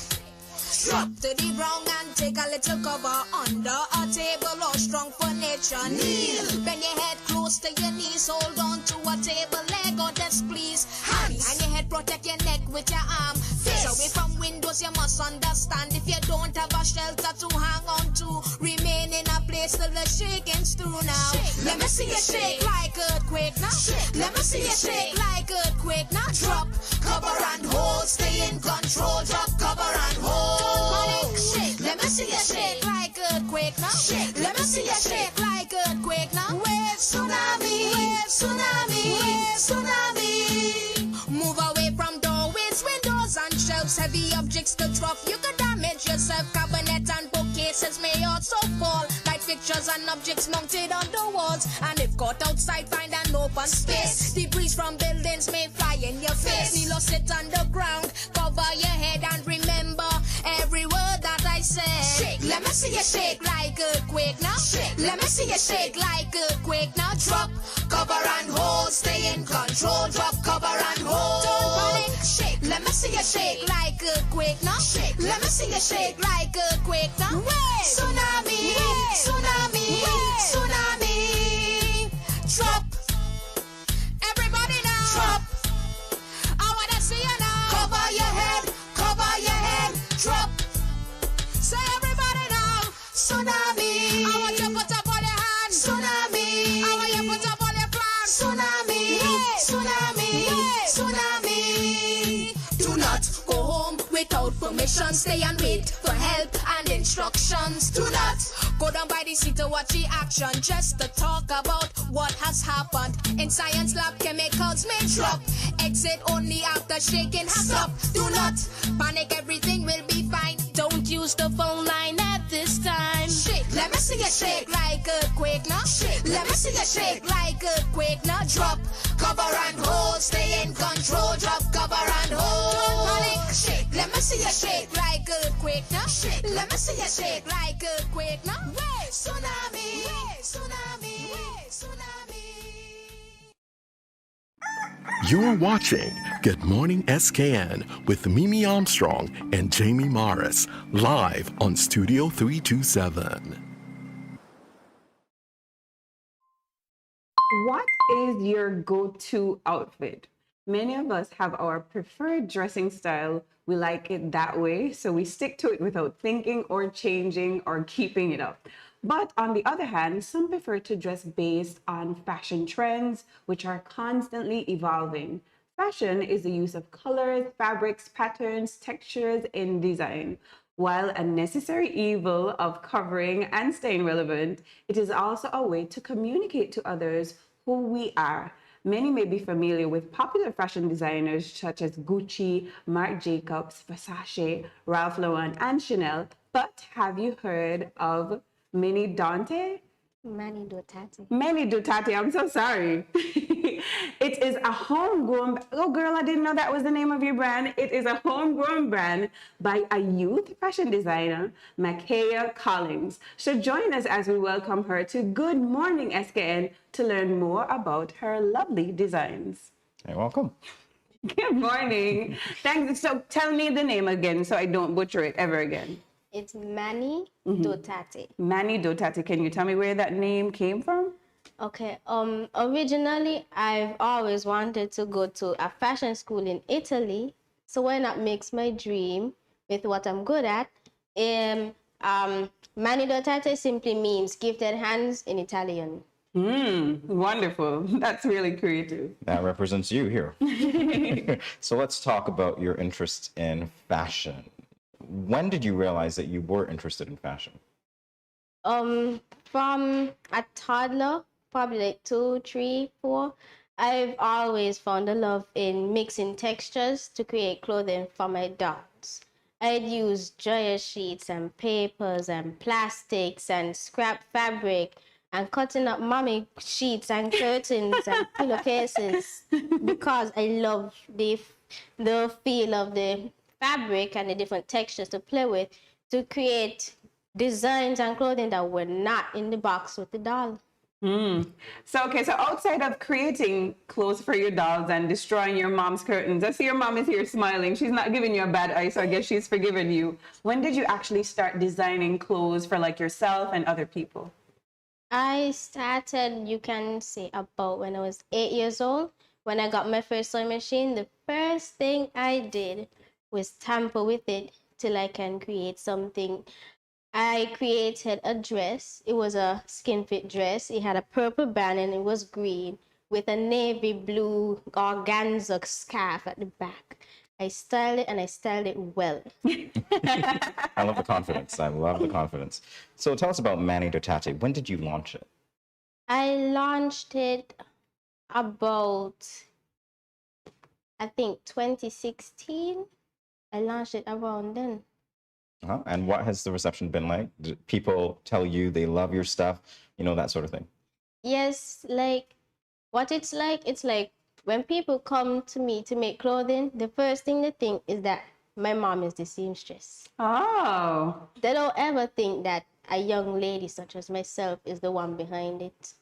Drop to the ground and take a little cover under a table or strong furniture. Kneel. Bend your head close to your knees. Hold on to a table leg or desk, please. Hands. Behind your head, protect your neck with your arm. Face away from windows, you must understand. If you don't have a shelter to hang on to, remain in a place till the shaking's through now. Shake. Let me see you shake like earthquake now. Shake. Let me see you shake like earthquake now. Drop, cover and hold. Stay in control. Drop, cover and hold. Shake. Let me see you shake like earthquake now. Shake. Let me see you shake like earthquake now. Wave tsunami, wave tsunami, wave tsunami. Move away from doorways, windows and shelves. Heavy objects could drop. You could damage yourself. Cabinet and bookcases may also fall. Light fixtures and objects mounted on the walls. And if caught outside, find an open space. Debris from buildings may fly in your face. Kneel or sit on the ground. Cover your head and remember every word that I said. Shake. Let me see you shake like earthquake now. Shake. Let me see you shake like earthquake now. Drop, cover and hold. Stay in control. Drop, cover and hold. Don't panic. Shake. Let me see you shake like earthquake now. Shake. Let me see you shake like earthquake now. Wave. Tsunami, wave. Tsunami, wave. Tsunami. Drop. Everybody now. Drop. I wanna see you now. Cover your head. Cover your head. Drop. Say everybody now. Tsunami. I want you to put up all your hands. Tsunami. I want you to put up all your flags. Tsunami. Yeah. Tsunami. Yeah. Tsunami. Do not go home without permission. Stay and wait for help and instructions. Do not go down by the seat to watch the action. Just to talk about what has happened. In science lab, chemicals may drop. Exit only after shaking has stopped. Do not panic, everything will be fine. Don't use the phone line at this time. Shake. Let me see you shake like earthquake now. Shake. Let me see you shake like earthquake now. Drop, cover and hold. Stay in control. Drop, cover and hold. Don't panic. Shake. Let me see you shake like earthquake now. Shake. Let me see you shake like earthquake now. Wave. Tsunami. Wave. Tsunami. Wave. Tsunami. You're watching Good Morning SKN with Mimi Armstrong and Jamie Morris, live on Studio 327. What is your go-to outfit? Many of us have our preferred dressing style. We like it that way, so we stick to it without thinking or changing or keeping it up. But on the other hand, some prefer to dress based on fashion trends, which are constantly evolving. Fashion is the use of colors, fabrics, patterns, textures in design. While a necessary evil of covering and staying relevant, it is also a way to communicate to others who we are. Many may be familiar with popular fashion designers such as Gucci, Marc Jacobs, Versace, Ralph Lauren, and Chanel. But have you heard of Mini Dante? Manny Dotati. Manny Dotati, I'm so sorry. It is a homegrown, oh girl, I didn't know that was the name of your brand. It is a homegrown brand by a youth fashion designer, Makaya Collins. So join us as we welcome her to Good Morning SKN to learn more about her lovely designs. Hey, welcome. Good morning. Thanks. So tell me the name again so I don't butcher it ever again. It's Manny Dotati. Manny Dotati. Can you tell me where that name came from? Okay. Originally, I've always wanted to go to a fashion school in Italy. So why not mix my dream with what I'm good at? Manny Dotati simply means gifted hands in Italian. Wonderful. That's really creative. That represents you here. So let's talk about your interest in fashion. When did you realize that you were interested in fashion? From a toddler, probably like 2, 3, 4, I've always found a love in mixing textures to create clothing for my dolls. I'd use dryer sheets and papers and plastics and scrap fabric and cutting up mommy sheets and curtains and pillowcases because I love the feel of the fabric and the different textures to play with to create designs and clothing that were not in the box with the doll. So outside of creating clothes for your dolls and destroying your mom's curtains, I see your mom is here smiling. She's not giving you a bad eye, so I guess she's forgiven you. When did you actually start designing clothes for like yourself and other people? I started, you can say, about when I was 8 years old. When I got my first sewing machine, the first thing I did was tamper with it till I can create something. I created a dress. It was a skin fit dress. It had a purple band and it was green with a navy blue organza scarf at the back. I styled it and I styled it well. I love the confidence. I love the confidence. So tell us about Mani Dotate. When did you launch it? I launched it about, I think, 2016. I launched it around then. And what has the reception been like? Do people tell you they love your stuff, that sort of thing? Yes, like what it's like when people come to me to make clothing, the first thing they think is that my mom is the seamstress. Oh. They don't ever think that a young lady such as myself is the one behind it.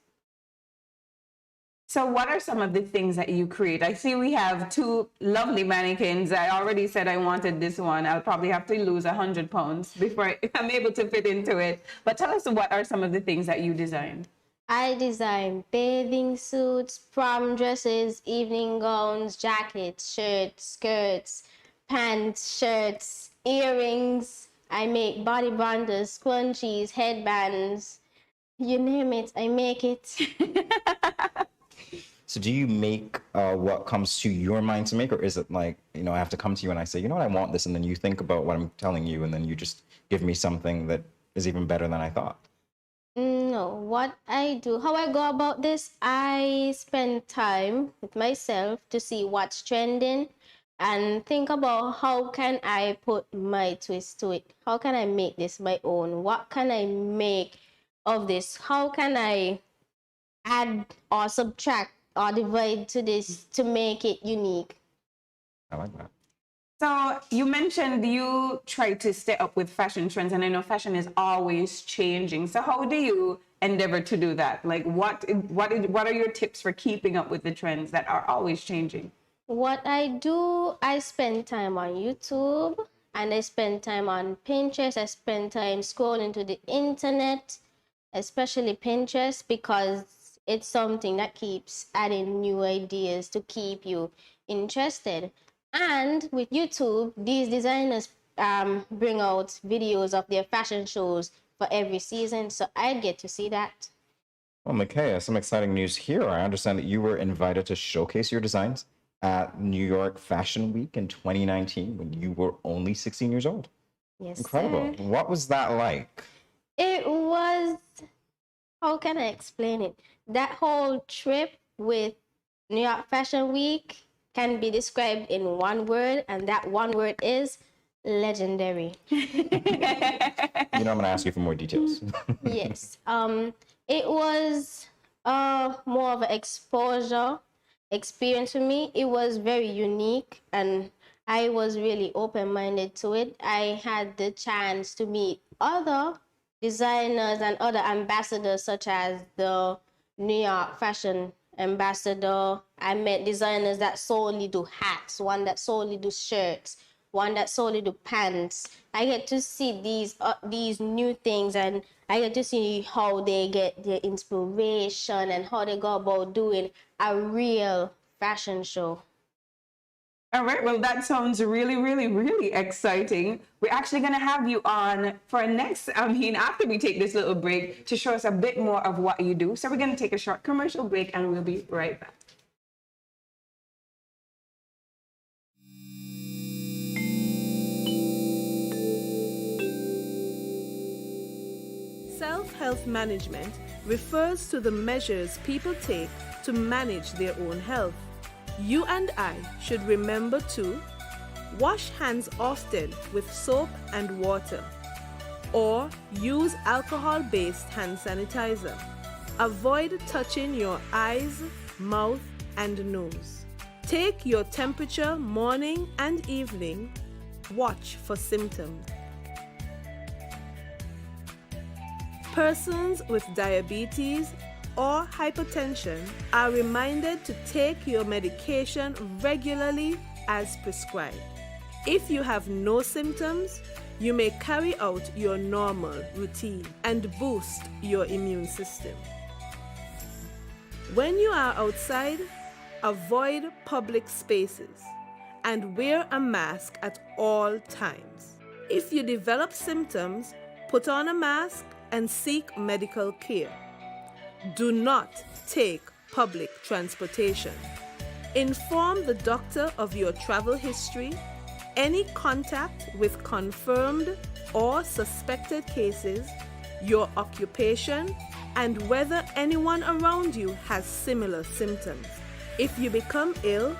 So what are some of the things that you create? I see we have 2 lovely mannequins. I already said I wanted this one. I'll probably have to lose 100 pounds before I'm able to fit into it. But tell us, what are some of the things that you designed? I design bathing suits, prom dresses, evening gowns, jackets, shirts, skirts, pants, shirts, earrings. I make body bundles, scrunchies, headbands. You name it, I make it. So do you make what comes to your mind to make, or is it like, I have to come to you and I say, I want this, and then you think about what I'm telling you, and then you just give me something that is even better than I thought? No, what I do, how I go about this, I spend time with myself to see what's trending and think about how can I put my twist to it. How can I make this my own? What can I make of this? How can I add or subtract or divide to this to make it unique? I like that. So you mentioned you try to stay up with fashion trends, and I know fashion is always changing. So how do you endeavor to do that? Like what are your tips for keeping up with the trends that are always changing? What I do, I spend time on YouTube and I spend time on Pinterest. I spend time scrolling to the internet, especially Pinterest, because it's something that keeps adding new ideas to keep you interested. And with YouTube, these designers bring out videos of their fashion shows for every season, so I get to see that. Well, Micaiah, some exciting news here. I understand that you were invited to showcase your designs at New York Fashion Week in 2019 when you were only 16 years old. Yes, Incredible. sir. What was that like? It was, how can I explain it? That whole trip with New York Fashion Week can be described in one word, and that one word is legendary. I'm going to ask you for more details. Yes. It was more of an exposure experience for me. It was very unique, and I was really open-minded to it. I had the chance to meet other designers and other ambassadors, such as the New York Fashion Ambassador. I met designers that solely do hats, one that solely do shirts, one that solely do pants. I get to see these new things, and I get to see how they get their inspiration and how they go about doing a real fashion show. All right, well, that sounds really, really, really exciting. We're actually going to have you on for after we take this little break, to show us a bit more of what you do. So we're going to take a short commercial break, and we'll be right back. Self-health management refers to the measures people take to manage their own health. You and I should remember to Wash hands often with soap and water, or use alcohol-based hand sanitizer. Avoid touching your eyes, mouth, and nose. Take your temperature morning and evening. Watch for symptoms. Persons with diabetes or hypertension are reminded to take your medication regularly as prescribed. If you have no symptoms, you may carry out your normal routine and boost your immune system. When you are outside, avoid public spaces and wear a mask at all times. If you develop symptoms, put on a mask and seek medical care. Do not take public transportation. Inform the doctor of your travel history, any contact with confirmed or suspected cases, your occupation, and whether anyone around you has similar symptoms. If you become ill,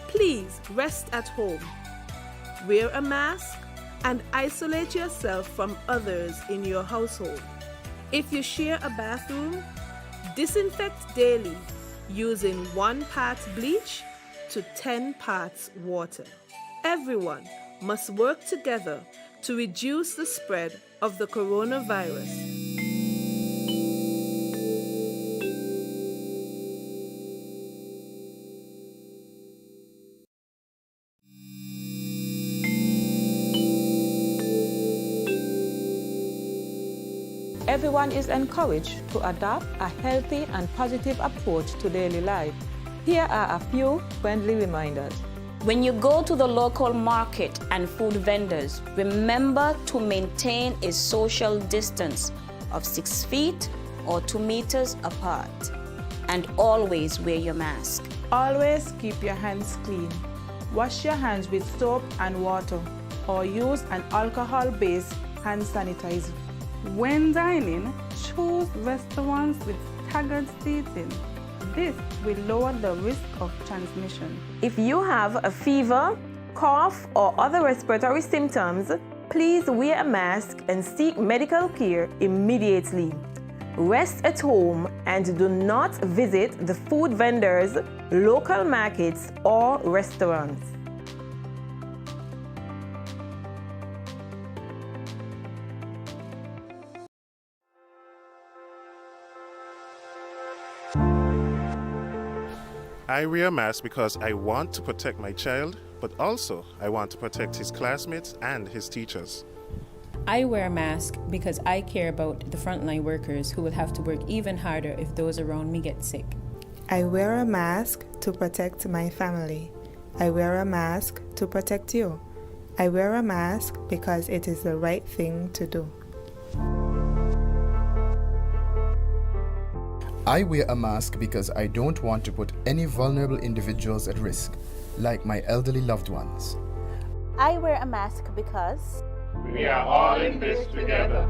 please rest at home. Wear a mask and isolate yourself from others in your household. If you share a bathroom, disinfect daily using 1 part bleach to 10 parts water. Everyone must work together to reduce the spread of the coronavirus. Everyone is encouraged to adopt a healthy and positive approach to daily life. Here are a few friendly reminders. When you go to the local market and food vendors, remember to maintain a social distance of 6 feet or 2 meters apart. And always wear your mask. Always keep your hands clean. Wash your hands with soap and water or use an alcohol-based hand sanitizer. When dining, choose restaurants with staggered seating. This will lower the risk of transmission. If you have a fever, cough, or other respiratory symptoms, please wear a mask and seek medical care immediately. Rest at home and do not visit the food vendors, local markets, or restaurants. I wear a mask because I want to protect my child, but also I want to protect his classmates and his teachers. I wear a mask because I care about the frontline workers who will have to work even harder if those around me get sick. I wear a mask to protect my family. I wear a mask to protect you. I wear a mask because it is the right thing to do. I wear a mask because I don't want to put any vulnerable individuals at risk, like my elderly loved ones. I wear a mask because we are all in this together.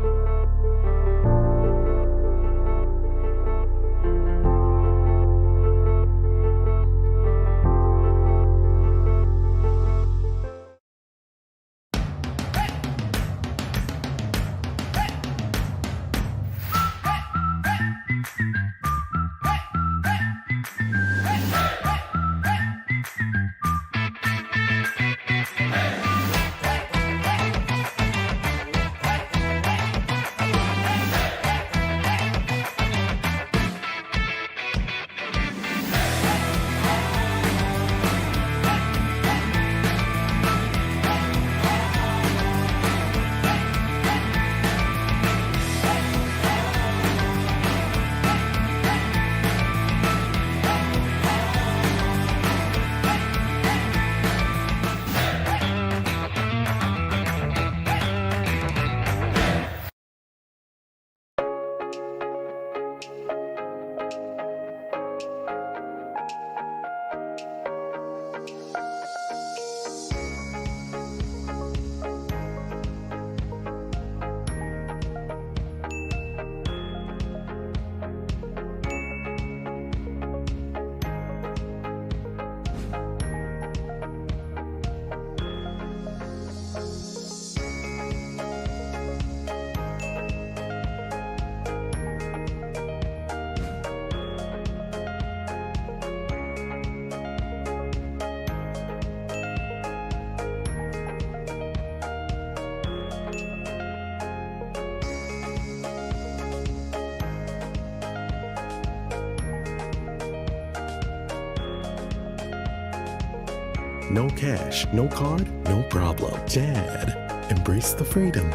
No cash, no card, no problem. Jad, embrace the freedom.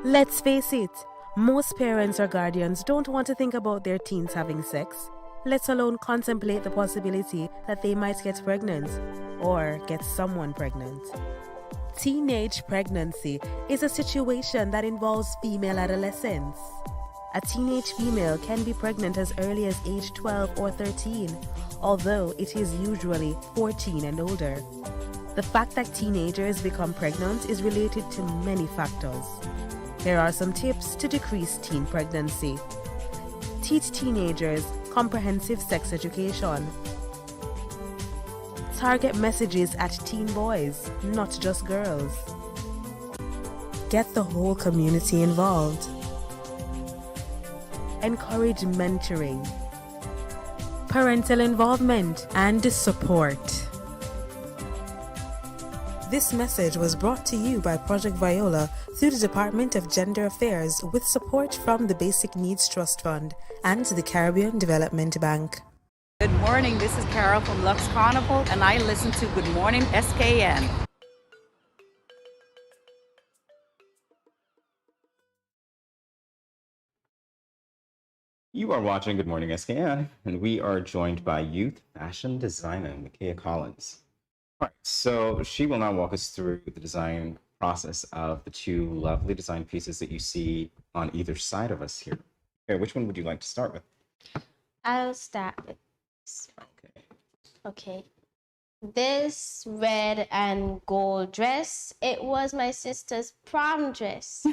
Let's face it, most parents or guardians don't want to think about their teens having sex, let alone contemplate the possibility that they might get pregnant or get someone pregnant. Teenage pregnancy is a situation that involves female adolescents. A teenage female can be pregnant as early as age 12 or 13, although it is usually 14 and older. The fact that teenagers become pregnant is related to many factors. Here are some tips to decrease teen pregnancy. Teach teenagers comprehensive sex education. Target messages at teen boys, not just girls. Get the whole community involved. Encourage mentoring, parental involvement, and support. This message was brought to you by Project Viola through the Department of Gender Affairs with support from the Basic Needs Trust Fund and the Caribbean Development Bank. Good morning, this is Carol from Lux Carnival, and I listen to Good Morning SKN. You are watching Good Morning SKN, and we are joined by youth fashion designer Micaiah Collins. All right, so she will now walk us through the design process of the two lovely design pieces that you see on either side of us here. Okay, which one would you like to start with? I'll start with this. Okay. This red and gold dress, it was my sister's prom dress.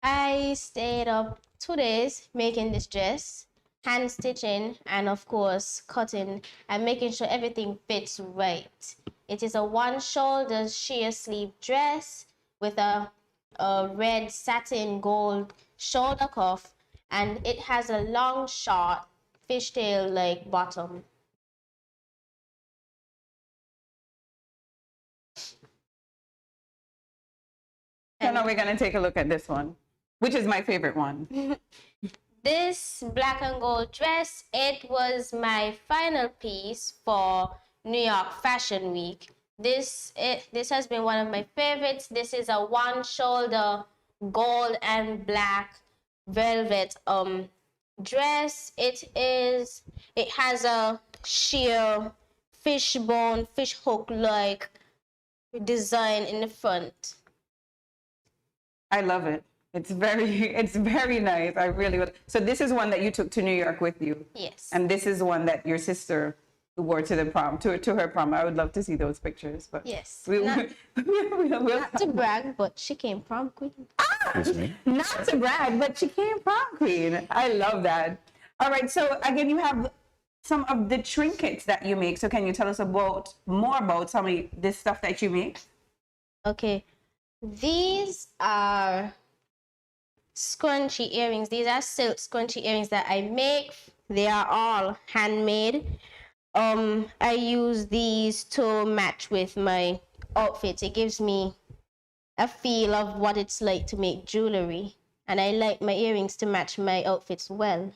I stayed up 2 days making this dress, hand stitching, and of course cutting and making sure everything fits right. It is a one-shoulder sheer sleeve dress with a red satin gold shoulder cuff, and it has a long, short fishtail-like bottom. So now we're going to take a look at this one, which is my favorite one. This black and gold dress, it was my final piece for New York Fashion Week. This has been one of my favorites. This is a one-shoulder gold and black velvet dress. It has a sheer fishbone, fish hook-like design in the front. I love it. It's very nice. I really would. So this is one that you took to New York with you. Yes. And this is one that your sister wore to the prom, to her prom. I would love to see those pictures. But yes. we'll Not to brag, but she came prom queen. Excuse me. Not to brag, but she came prom queen. I love that. All right. So again, you have some of the trinkets that you make. So can you tell us more about some of this stuff that you make? Okay. These are scrunchy earrings. These are silk scrunchy earrings that I make. They are all handmade. I use these to match with my outfits. It gives me a feel of what it's like to make jewelry, and I like my earrings to match my outfits well.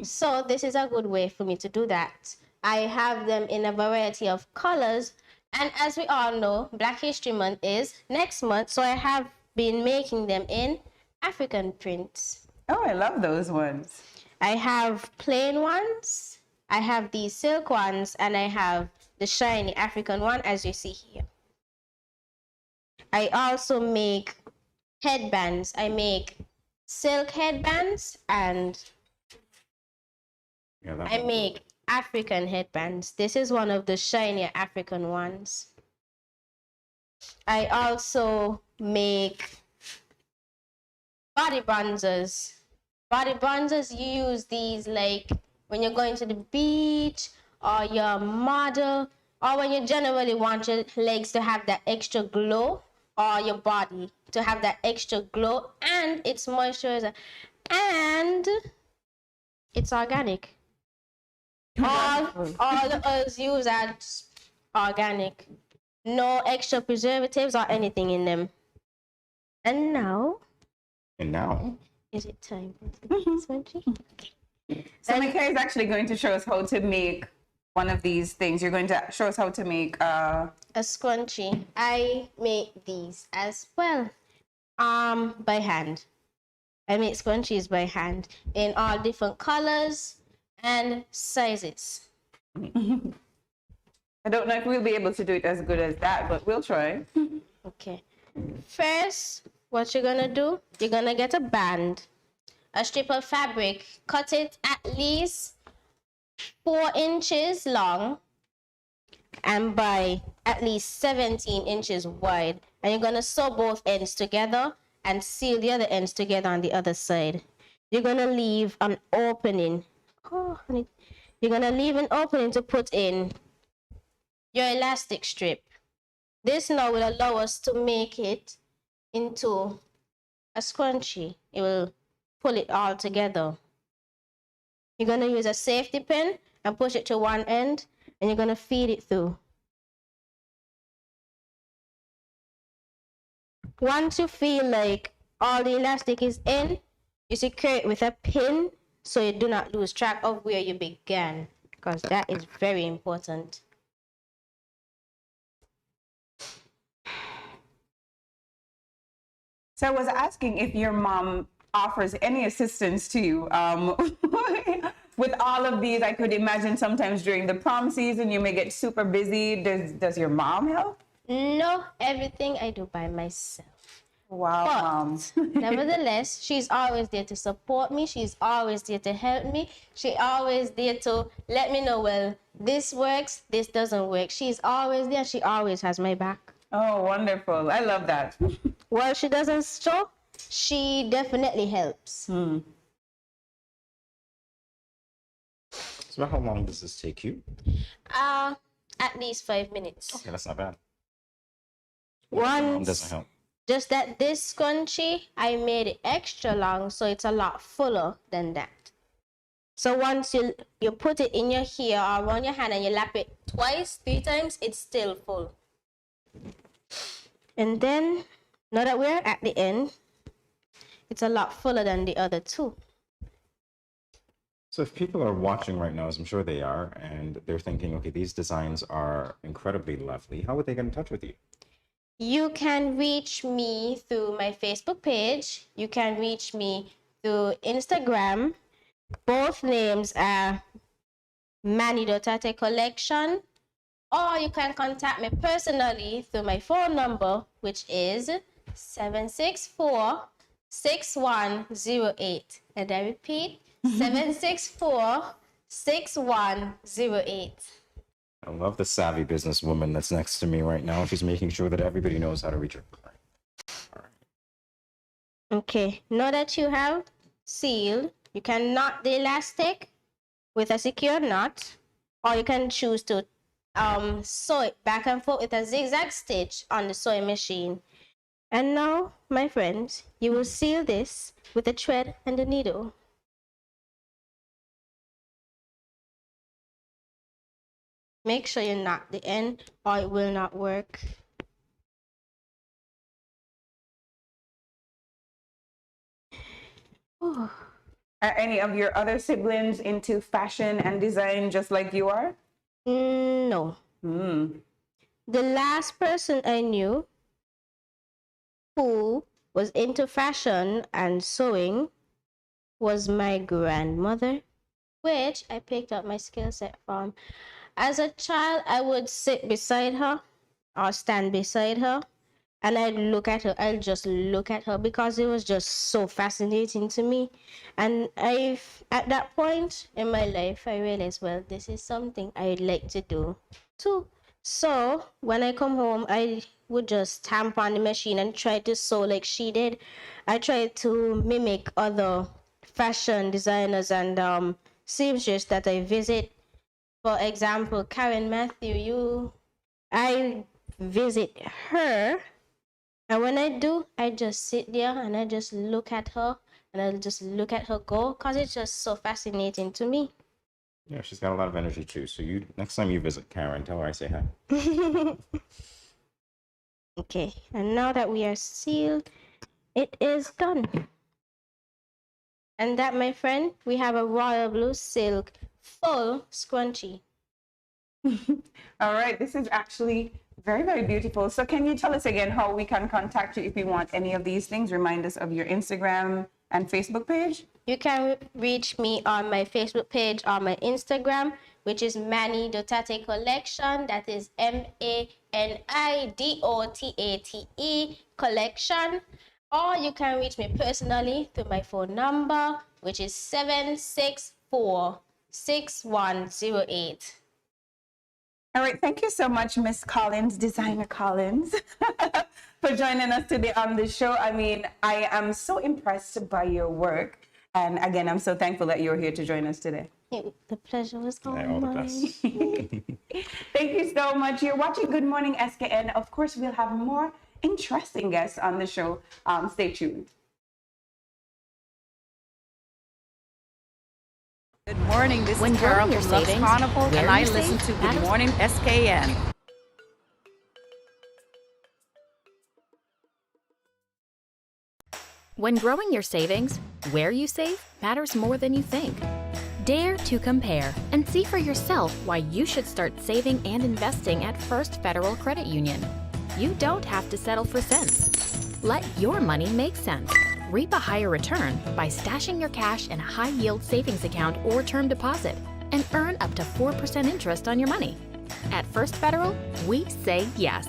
So this is a good way for me to do that. I have them in a variety of colors, and as we all know, Black History Month is next month, so I have been making them in African prints. Oh, I love those ones. I have plain ones, I have these silk ones, and I have the shiny African one, as you see here. I also make headbands. I make silk headbands, and I make African headbands. This is one of the shinier African ones. I also make body bronzers. Body bronzers, you use these like when you're going to the beach, or you're a model, or when you generally want your legs to have that extra glow, or your body to have that extra glow, and it's moisturizer, and it's organic. All the oils used are organic. No extra preservatives or anything in them. And now? And now? Is it time for the swatchy? So Mikhail is actually going to show us how to make one of these things. You're going to show us how to make a scrunchie. I make these as well, by hand. I make scrunchies by hand in all different colors and sizes. I don't know if we'll be able to do it as good as that, but we'll try. Okay. First, what you're gonna do, you're gonna get a band, a strip of fabric, cut it at least 4 inches long and by at least 17 inches wide. And you're gonna sew both ends together and seal the other ends together on the other side. You're gonna leave an opening. Oh, honey. You're gonna leave an opening to put in your elastic strip. This now will allow us to make it into a scrunchie. It will pull it all together. You're going to use a safety pin and push it to one end, and you're going to feed it through. Once you feel like all the elastic is in, you secure it with a pin so you do not lose track of where you began, because that is very important. So I was asking if your mom offers any assistance to you. With all of these, I could imagine sometimes during the prom season, you may get super busy. Does your mom help? No, everything I do by myself. Wow, Mom. Nevertheless, she's always there to support me. She's always there to help me. She's always there to let me know, well, this works, this doesn't work. She's always there. She always has my back. Oh, wonderful. I love that. Well, she doesn't show. She definitely helps. So how long does this take you? At least 5 minutes. Okay, that's not bad. Once, Doesn't help. just that this scrunchie, I made it extra long, so it's a lot fuller than that. So once you put it in your hair or around your hand and you lap it twice, 3 times, it's still full. And then, now that we're at the end, it's a lot fuller than the other two. So if people are watching right now, as I'm sure they are, and they're thinking, okay, these designs are incredibly lovely, how would they get in touch with you? You can reach me through my Facebook page. You can reach me through Instagram. Both names are Manny.Tate Collection. Or you can contact me personally through my phone number, which is 764-6108. And I repeat, 764-6108. I love the savvy businesswoman that's next to me right now. She's making sure that everybody knows how to reach her. Okay, now that you have sealed, you can knot the elastic with a secure knot, or you can choose to sew it back and forth with a zigzag stitch on the sewing machine. And now, my friends, you will seal this with a thread and a needle. Make sure you knot the end or it will not work. Are any of your other siblings into fashion and design just like you are? No. The last person I knew who was into fashion and sewing was my grandmother, which I picked up my skill set from. As a child, I would sit beside her or stand beside her, and I'd look at her. I'll just look at her because it was just so fascinating to me. And at that point in my life, I realized, well, this is something I'd like to do too. So when I come home, I would just stamp on the machine and try to sew like she did. I tried to mimic other fashion designers and seamstress that I visit. For example, Karen Matthew, I visit her, and when I do, I just sit there and I just look at her, and I just look at her go, because it's just so fascinating to me. Yeah, she's got a lot of energy too. So next time you visit Karen, tell her I say hi. Okay, and now that we are sealed, it is done. And that, my friend, we have a royal blue silk full scrunchie. All right, this is actually very, very beautiful. So can you tell us again how we can contact you if we want any of these things? Remind us of your Instagram and Facebook page. You can reach me on my Facebook page or my Instagram, which is Manny Dotate Collection. That is MANIDOTATE Collection. Or you can reach me personally through my phone number, which is 764-6108. All right, thank you so much, Miss Collins, Designer Collins, for joining us today on the show. I mean, I am so impressed by your work. And again, I'm so thankful that you're here to join us today. The pleasure was all all the mine. best. Thank you so much. You're watching Good Morning SKN. Of course, we'll have more interesting guests on the show. Stay tuned. Good morning, this When is Carol growing your from Lux savings, Carnival, where and I you listen save to Good matters. Morning SKN. When growing your savings, where you save matters more than you think. Dare to compare and see for yourself why you should start saving and investing at First Federal Credit Union. You don't have to settle for cents. Let your money make sense. Reap a higher return by stashing your cash in a high-yield savings account or term deposit and earn up to 4% interest on your money. At First Federal, we say yes.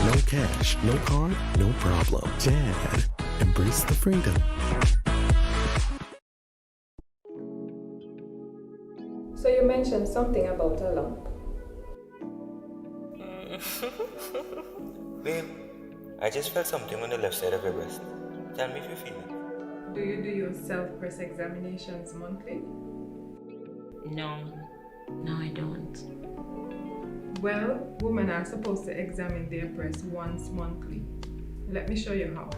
No cash, no card, no problem. Dad, embrace the freedom. So you mentioned something about a lump. Babe, I just felt something on the left side of your breast. Tell me if you feel it. Do you do your self-breast examinations monthly? No, I don't. Well, women are supposed to examine their breasts once monthly. Let me show you how.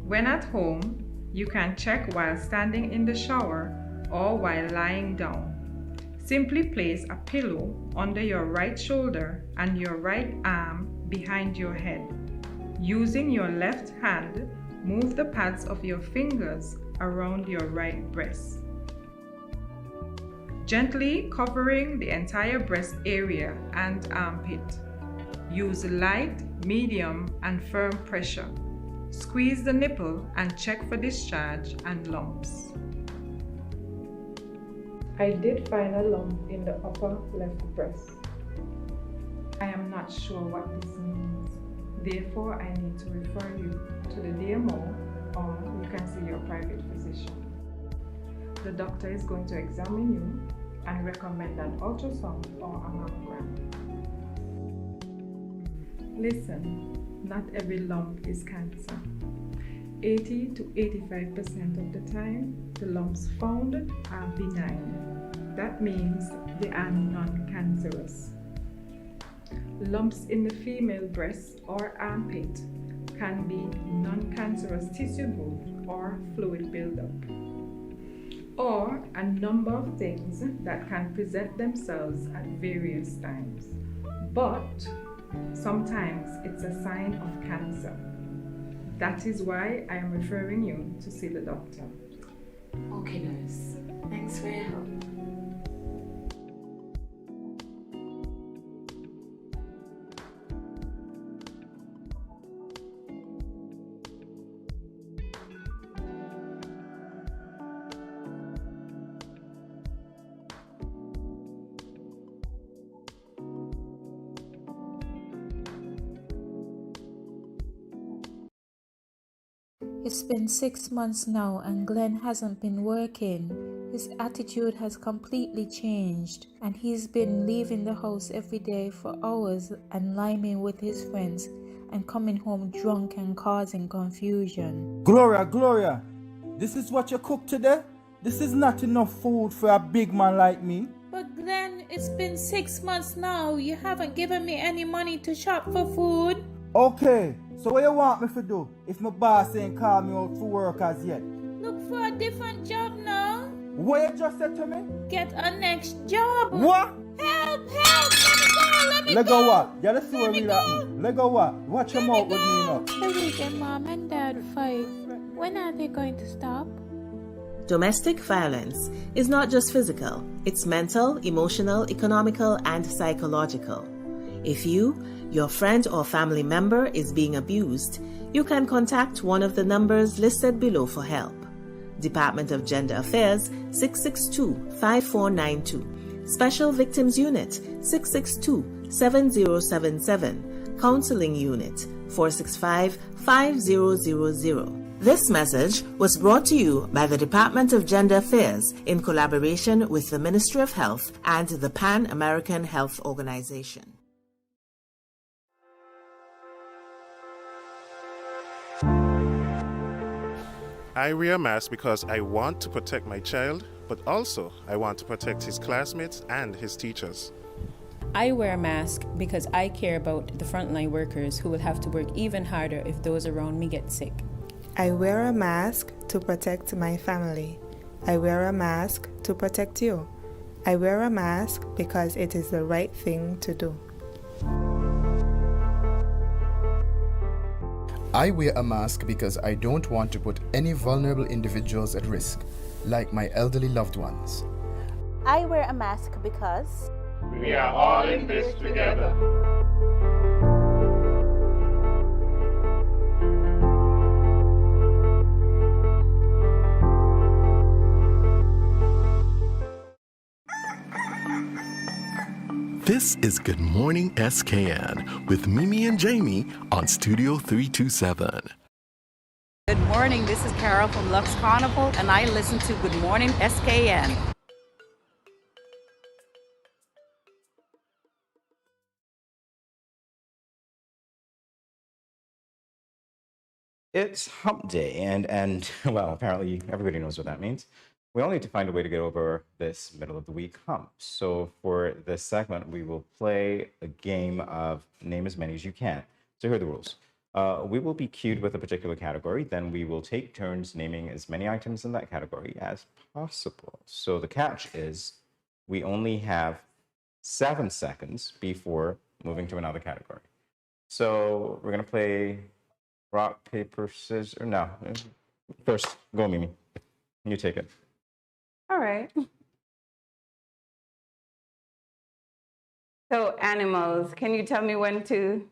When at home, you can check while standing in the shower or while lying down. Simply place a pillow under your right shoulder and your right arm behind your head. Using your left hand, move the pads of your fingers around your right breast, gently covering the entire breast area and armpit. Use light, medium, and firm pressure. Squeeze the nipple and check for discharge and lumps. I did find a lump in the upper left breast. I am not sure what this means. Therefore, I need to refer you to the DMO, or you can see your private physician. The doctor is going to examine you and recommend an ultrasound or a mammogram. Listen, not every lump is cancer. 80 to 85% of the time, the lumps found are benign. That means they are non-cancerous. Lumps in the female breast or armpit can be non-cancerous tissue growth or fluid buildup, or a number of things that can present themselves at various times. But sometimes it's a sign of cancer. That is why I am referring you to see the doctor. Okay, nurse. Thanks for your help. It's been 6 months now and Glenn hasn't been working. His attitude has completely changed and he's been leaving the house every day for hours and liming with his friends and coming home drunk and causing confusion. Gloria, this is what you cook today? This is not enough food for a big man like me. But Glenn, it's been 6 months now. You haven't given me any money to shop for food. Okay, so what you want me to do if my boss ain't call me out for work as yet? No, Look for a different job now. What you just said to me? Get a next job. What? Help! Let me Let go! go what? Yeah, let's see what really happen. Let go what? Watch your mouth with me now. The weekend mom and dad fight. When are they going to stop? Domestic violence is not just physical, it's mental, emotional, economical, and psychological. If you, your friend, or family member is being abused, you can contact one of the numbers listed below for help. Department of Gender Affairs 662-5492, Special Victims Unit 662-7077, Counseling Unit 465-5000. This message was brought to you by the Department of Gender Affairs in collaboration with the Ministry of Health and the Pan American Health Organization. I wear a mask because I want to protect my child, but also I want to protect his classmates and his teachers. I wear a mask because I care about the frontline workers who will have to work even harder if those around me get sick. I wear a mask to protect my family. I wear a mask to protect you. I wear a mask because it is the right thing to do. I wear a mask because I don't want to put any vulnerable individuals at risk, like my elderly loved ones. I wear a mask because we are all in this together. This is Good Morning SKN with Mimi and Jamie on Studio 327. Good morning, this is Carol from Lux Carnival, and I listen to Good Morning SKN. It's hump day, and well, apparently everybody knows what that means. We all need to find a way to get over this middle of the week hump. So for this segment, we will play a game of name as many as you can. So here are the rules. We will be cued with a particular category, then we will take turns naming as many items in that category as possible. So the catch is we only have 7 seconds before moving to another category. So we're going to play rock, paper, scissors. No. First, go, Mimi. You take it. All right. So animals, can you tell me when to,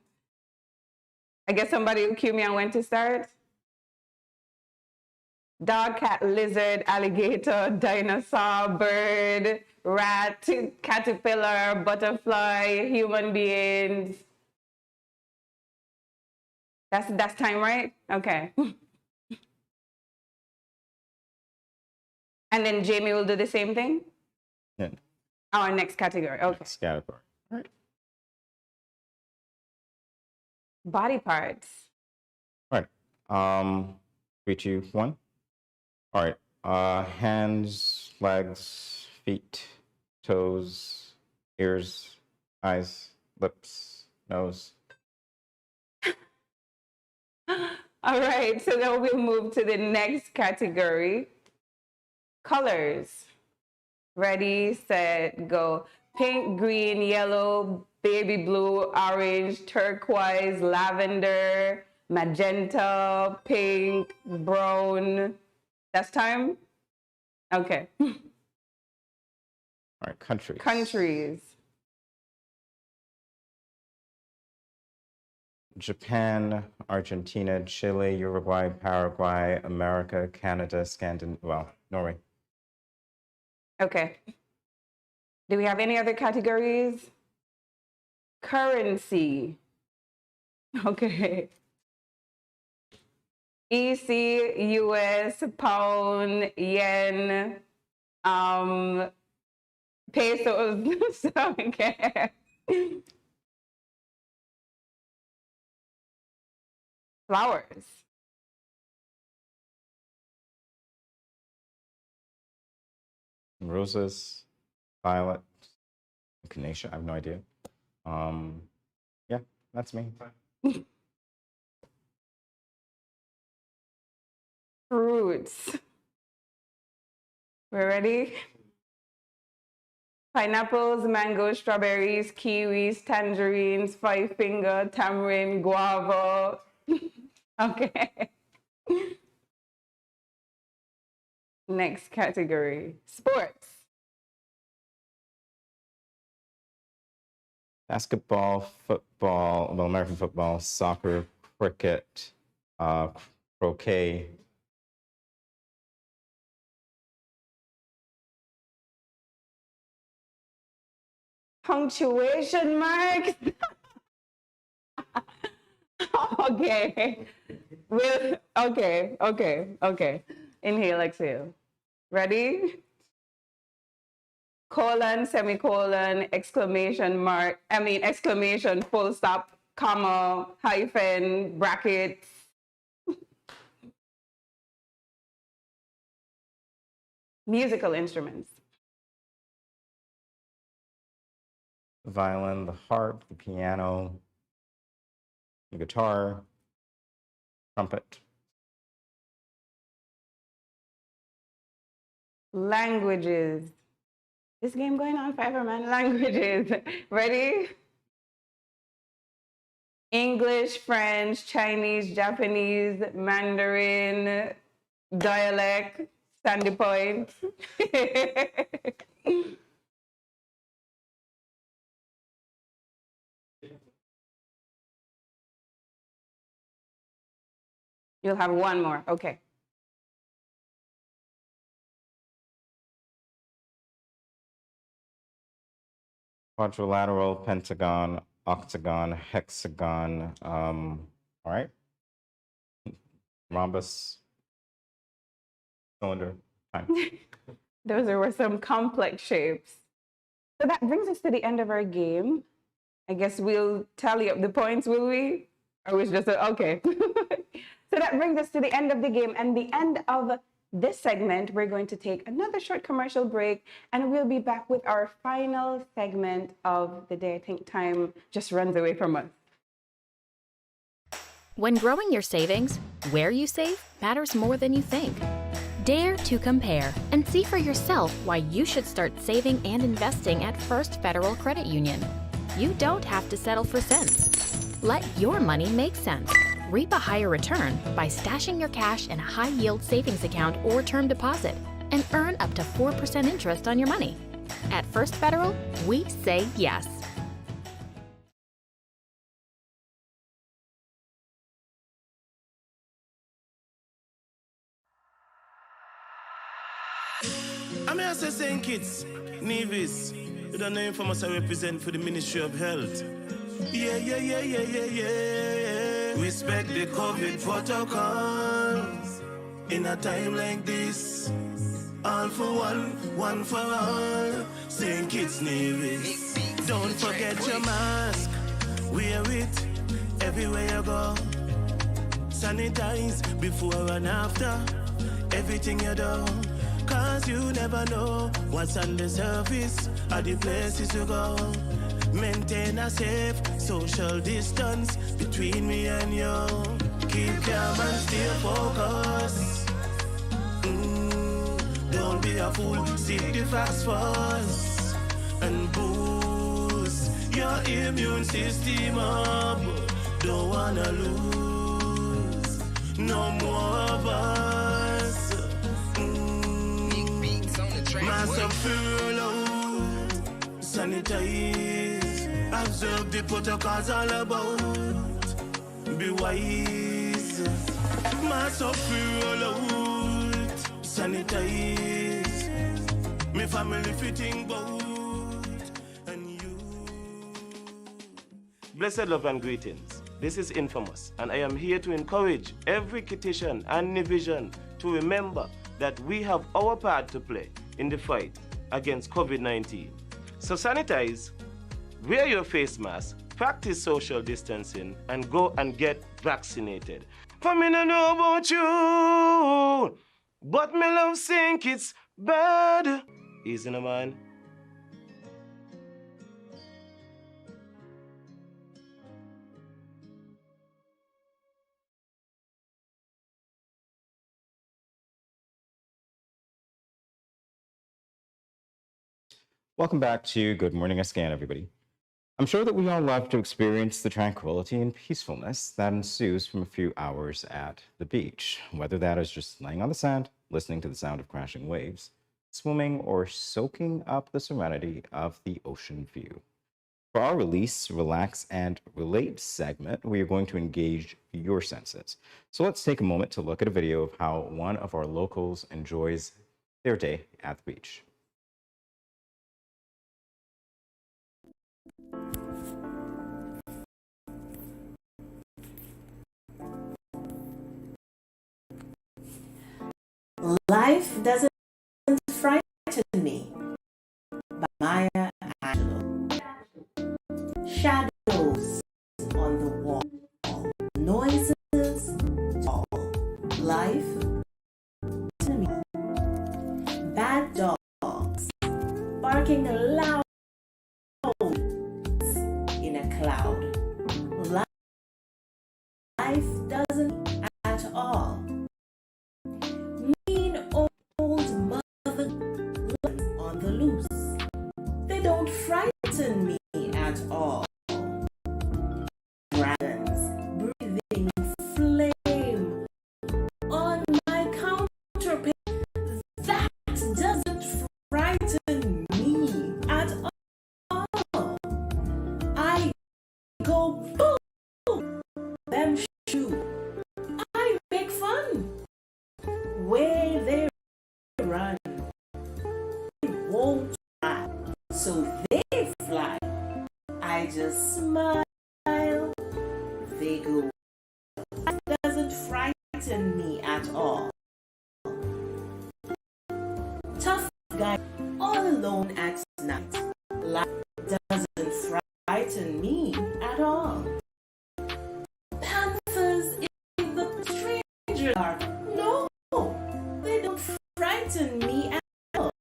I guess somebody will cue me on when to start? Dog, cat, lizard, alligator, dinosaur, bird, rat, caterpillar, butterfly, human beings. That's time, right? Okay. And then Jamie will do the same thing? Yeah. Our next category. Okay. Next category. All right. Body parts. All right. 3, 2, 1. All right. Hands, legs, feet, toes, ears, eyes, lips, nose. All right. So now we'll move to the next category. Colors. Ready, set, go. Pink, green, yellow, baby blue, orange, turquoise, lavender, magenta, pink, brown. That's time? Okay. All right, countries. Countries. Japan, Argentina, Chile, Uruguay, Paraguay, America, Canada, Norway. Okay. Do we have any other categories? Currency. Okay. EC, US, pound, yen, pesos. Okay. Flowers. Roses, violet, echinacea. I have no idea. Yeah, that's me. Fruits. We're ready? Pineapples, mangoes, strawberries, kiwis, tangerines, five-finger, tamarind, guava. Okay. Next category, sports. Basketball, football, well, American football, soccer, cricket, croquet. Punctuation marks. Okay. Okay. Inhale, exhale. Ready? Colon, semicolon, exclamation mark, exclamation, full stop, comma, hyphen, brackets. Musical instruments. The violin, the harp, the piano, the guitar, trumpet. Languages. This game going on forever, man. Languages. Ready? English, French, Chinese, Japanese, Mandarin, dialect, Sandy Point. You'll have one more. Okay. Quadrilateral, pentagon, octagon, hexagon. All right. Rhombus, cylinder. Time. Those were some complex shapes. So that brings us to the end of our game. I guess we'll tally up the points, will we? Or was just okay. So that brings us to the end of the game and the end of this segment. We're going to take another short commercial break and we'll be back with our final segment of the day. I think time just runs away from us. When growing your savings, where you save matters more than you think. Dare to compare and see for yourself why you should start saving and investing at First Federal Credit Union. You don't have to settle for cents. Let your money make sense. Reap a higher return by stashing your cash in a high-yield savings account or term deposit and earn up to 4% interest on your money. At First Federal, we say yes. I'm here to St. Kitts, Nevis. You don't know informers I represent for the Ministry of Health. Yeah. Respect the COVID protocols. In a time like this, all for one for all. St. Kitts, Nevis. Don't forget your mask. Wear it everywhere you go. Sanitize before and after everything you do. Cause you never know what's on the surface of the places you go. Maintain a safe social distance between me and you. Keep calm and stay focused. Don't be a fool, seek the facts first. And boost your immune system up. Don't wanna lose no more of us. Mask up, furlough, sanitize, observe the protocols all about. Be wise. Mask up, furlough, sanitize. Me family fitting boat and you. Blessed love and greetings. This is Infamous, and I am here to encourage every Kittitian and Nivision to remember that we have our part to play in the fight against COVID-19. So sanitize, wear your face mask, practice social distancing, and go and get vaccinated. For me no know about you, but me love think it's bad. Easy no man. Welcome back to Good Morning SKN, everybody. I'm sure that we all love to experience the tranquility and peacefulness that ensues from a few hours at the beach, whether that is just laying on the sand, listening to the sound of crashing waves, swimming, or soaking up the serenity of the ocean view. For our Release, Relax, and Relate segment, we are going to engage your senses. So let's take a moment to look at a video of how one of our locals enjoys their day at the beach. Life doesn't frighten me. By Maya Angelou. Shadows on the wall, noises, all. Life to me. Bad dogs barking loud in a cloud. Life doesn't at all. Mean old mother on the loose. They don't frighten me at all. Dragons breathing flame on my counterpane. That doesn't frighten me at all. I go boom, them shoot. I make fun. Where they run, they won't fly, so they fly. I just smile, they go. That doesn't frighten me at all. Tough guy all alone at night. Life doesn't frighten me at all. Panthers in the stranger dark. No, they don't frighten me at all.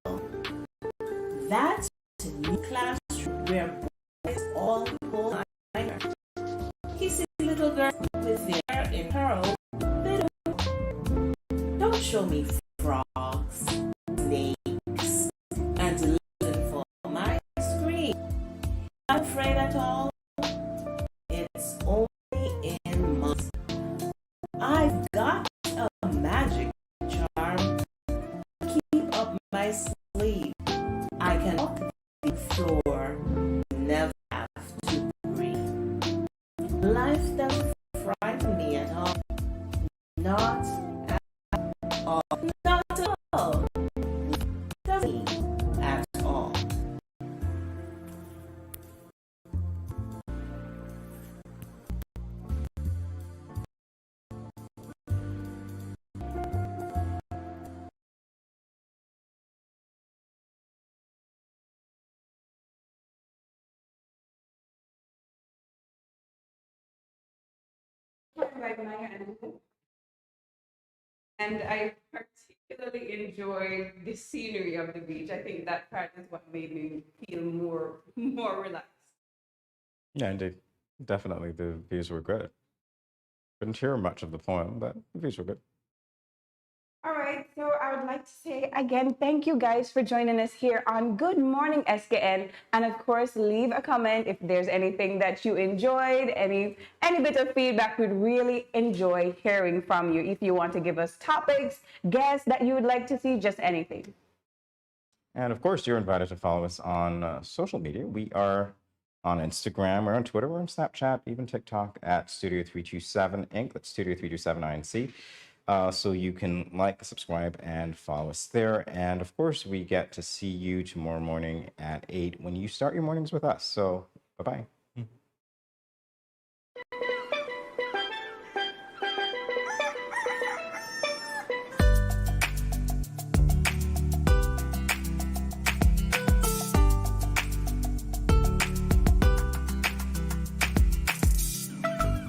That's a new classroom where boys all pull my hair. He sees little girls with their hair in curls. They don't show me frogs, snakes, and listen for my scream. Not afraid at all. It's only in months. I've got a magic charm. Keep up my sleeve. I can walk the floor, never have to breathe. Life doesn't frighten me at all. Not at all. Not at all. Doesn't at all. Like Maya Angelou. And I particularly enjoyed the scenery of the beach. I think that part is what made me feel more relaxed. Yeah, indeed. Definitely, the views were good. Couldn't hear much of the poem, but the views were good. All right, so I would like to say again, thank you guys for joining us here on Good Morning SKN. And of course, leave a comment if there's anything that you enjoyed, any bit of feedback. We'd really enjoy hearing from you. If you want to give us topics, guests that you would like to see, just anything. And of course, you're invited to follow us on social media. We are on Instagram, we're on Twitter, we're on Snapchat, even TikTok at Studio327 Inc. That's Studio327 INC. So you can like, subscribe, and follow us there. And of course, we get to see you tomorrow morning at 8 when you start your mornings with us. So bye-bye.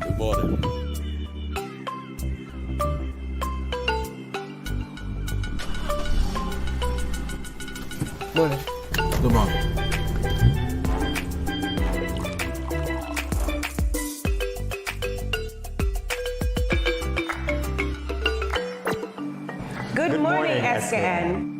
Good morning. Morning. Good morning. Good morning, SKN.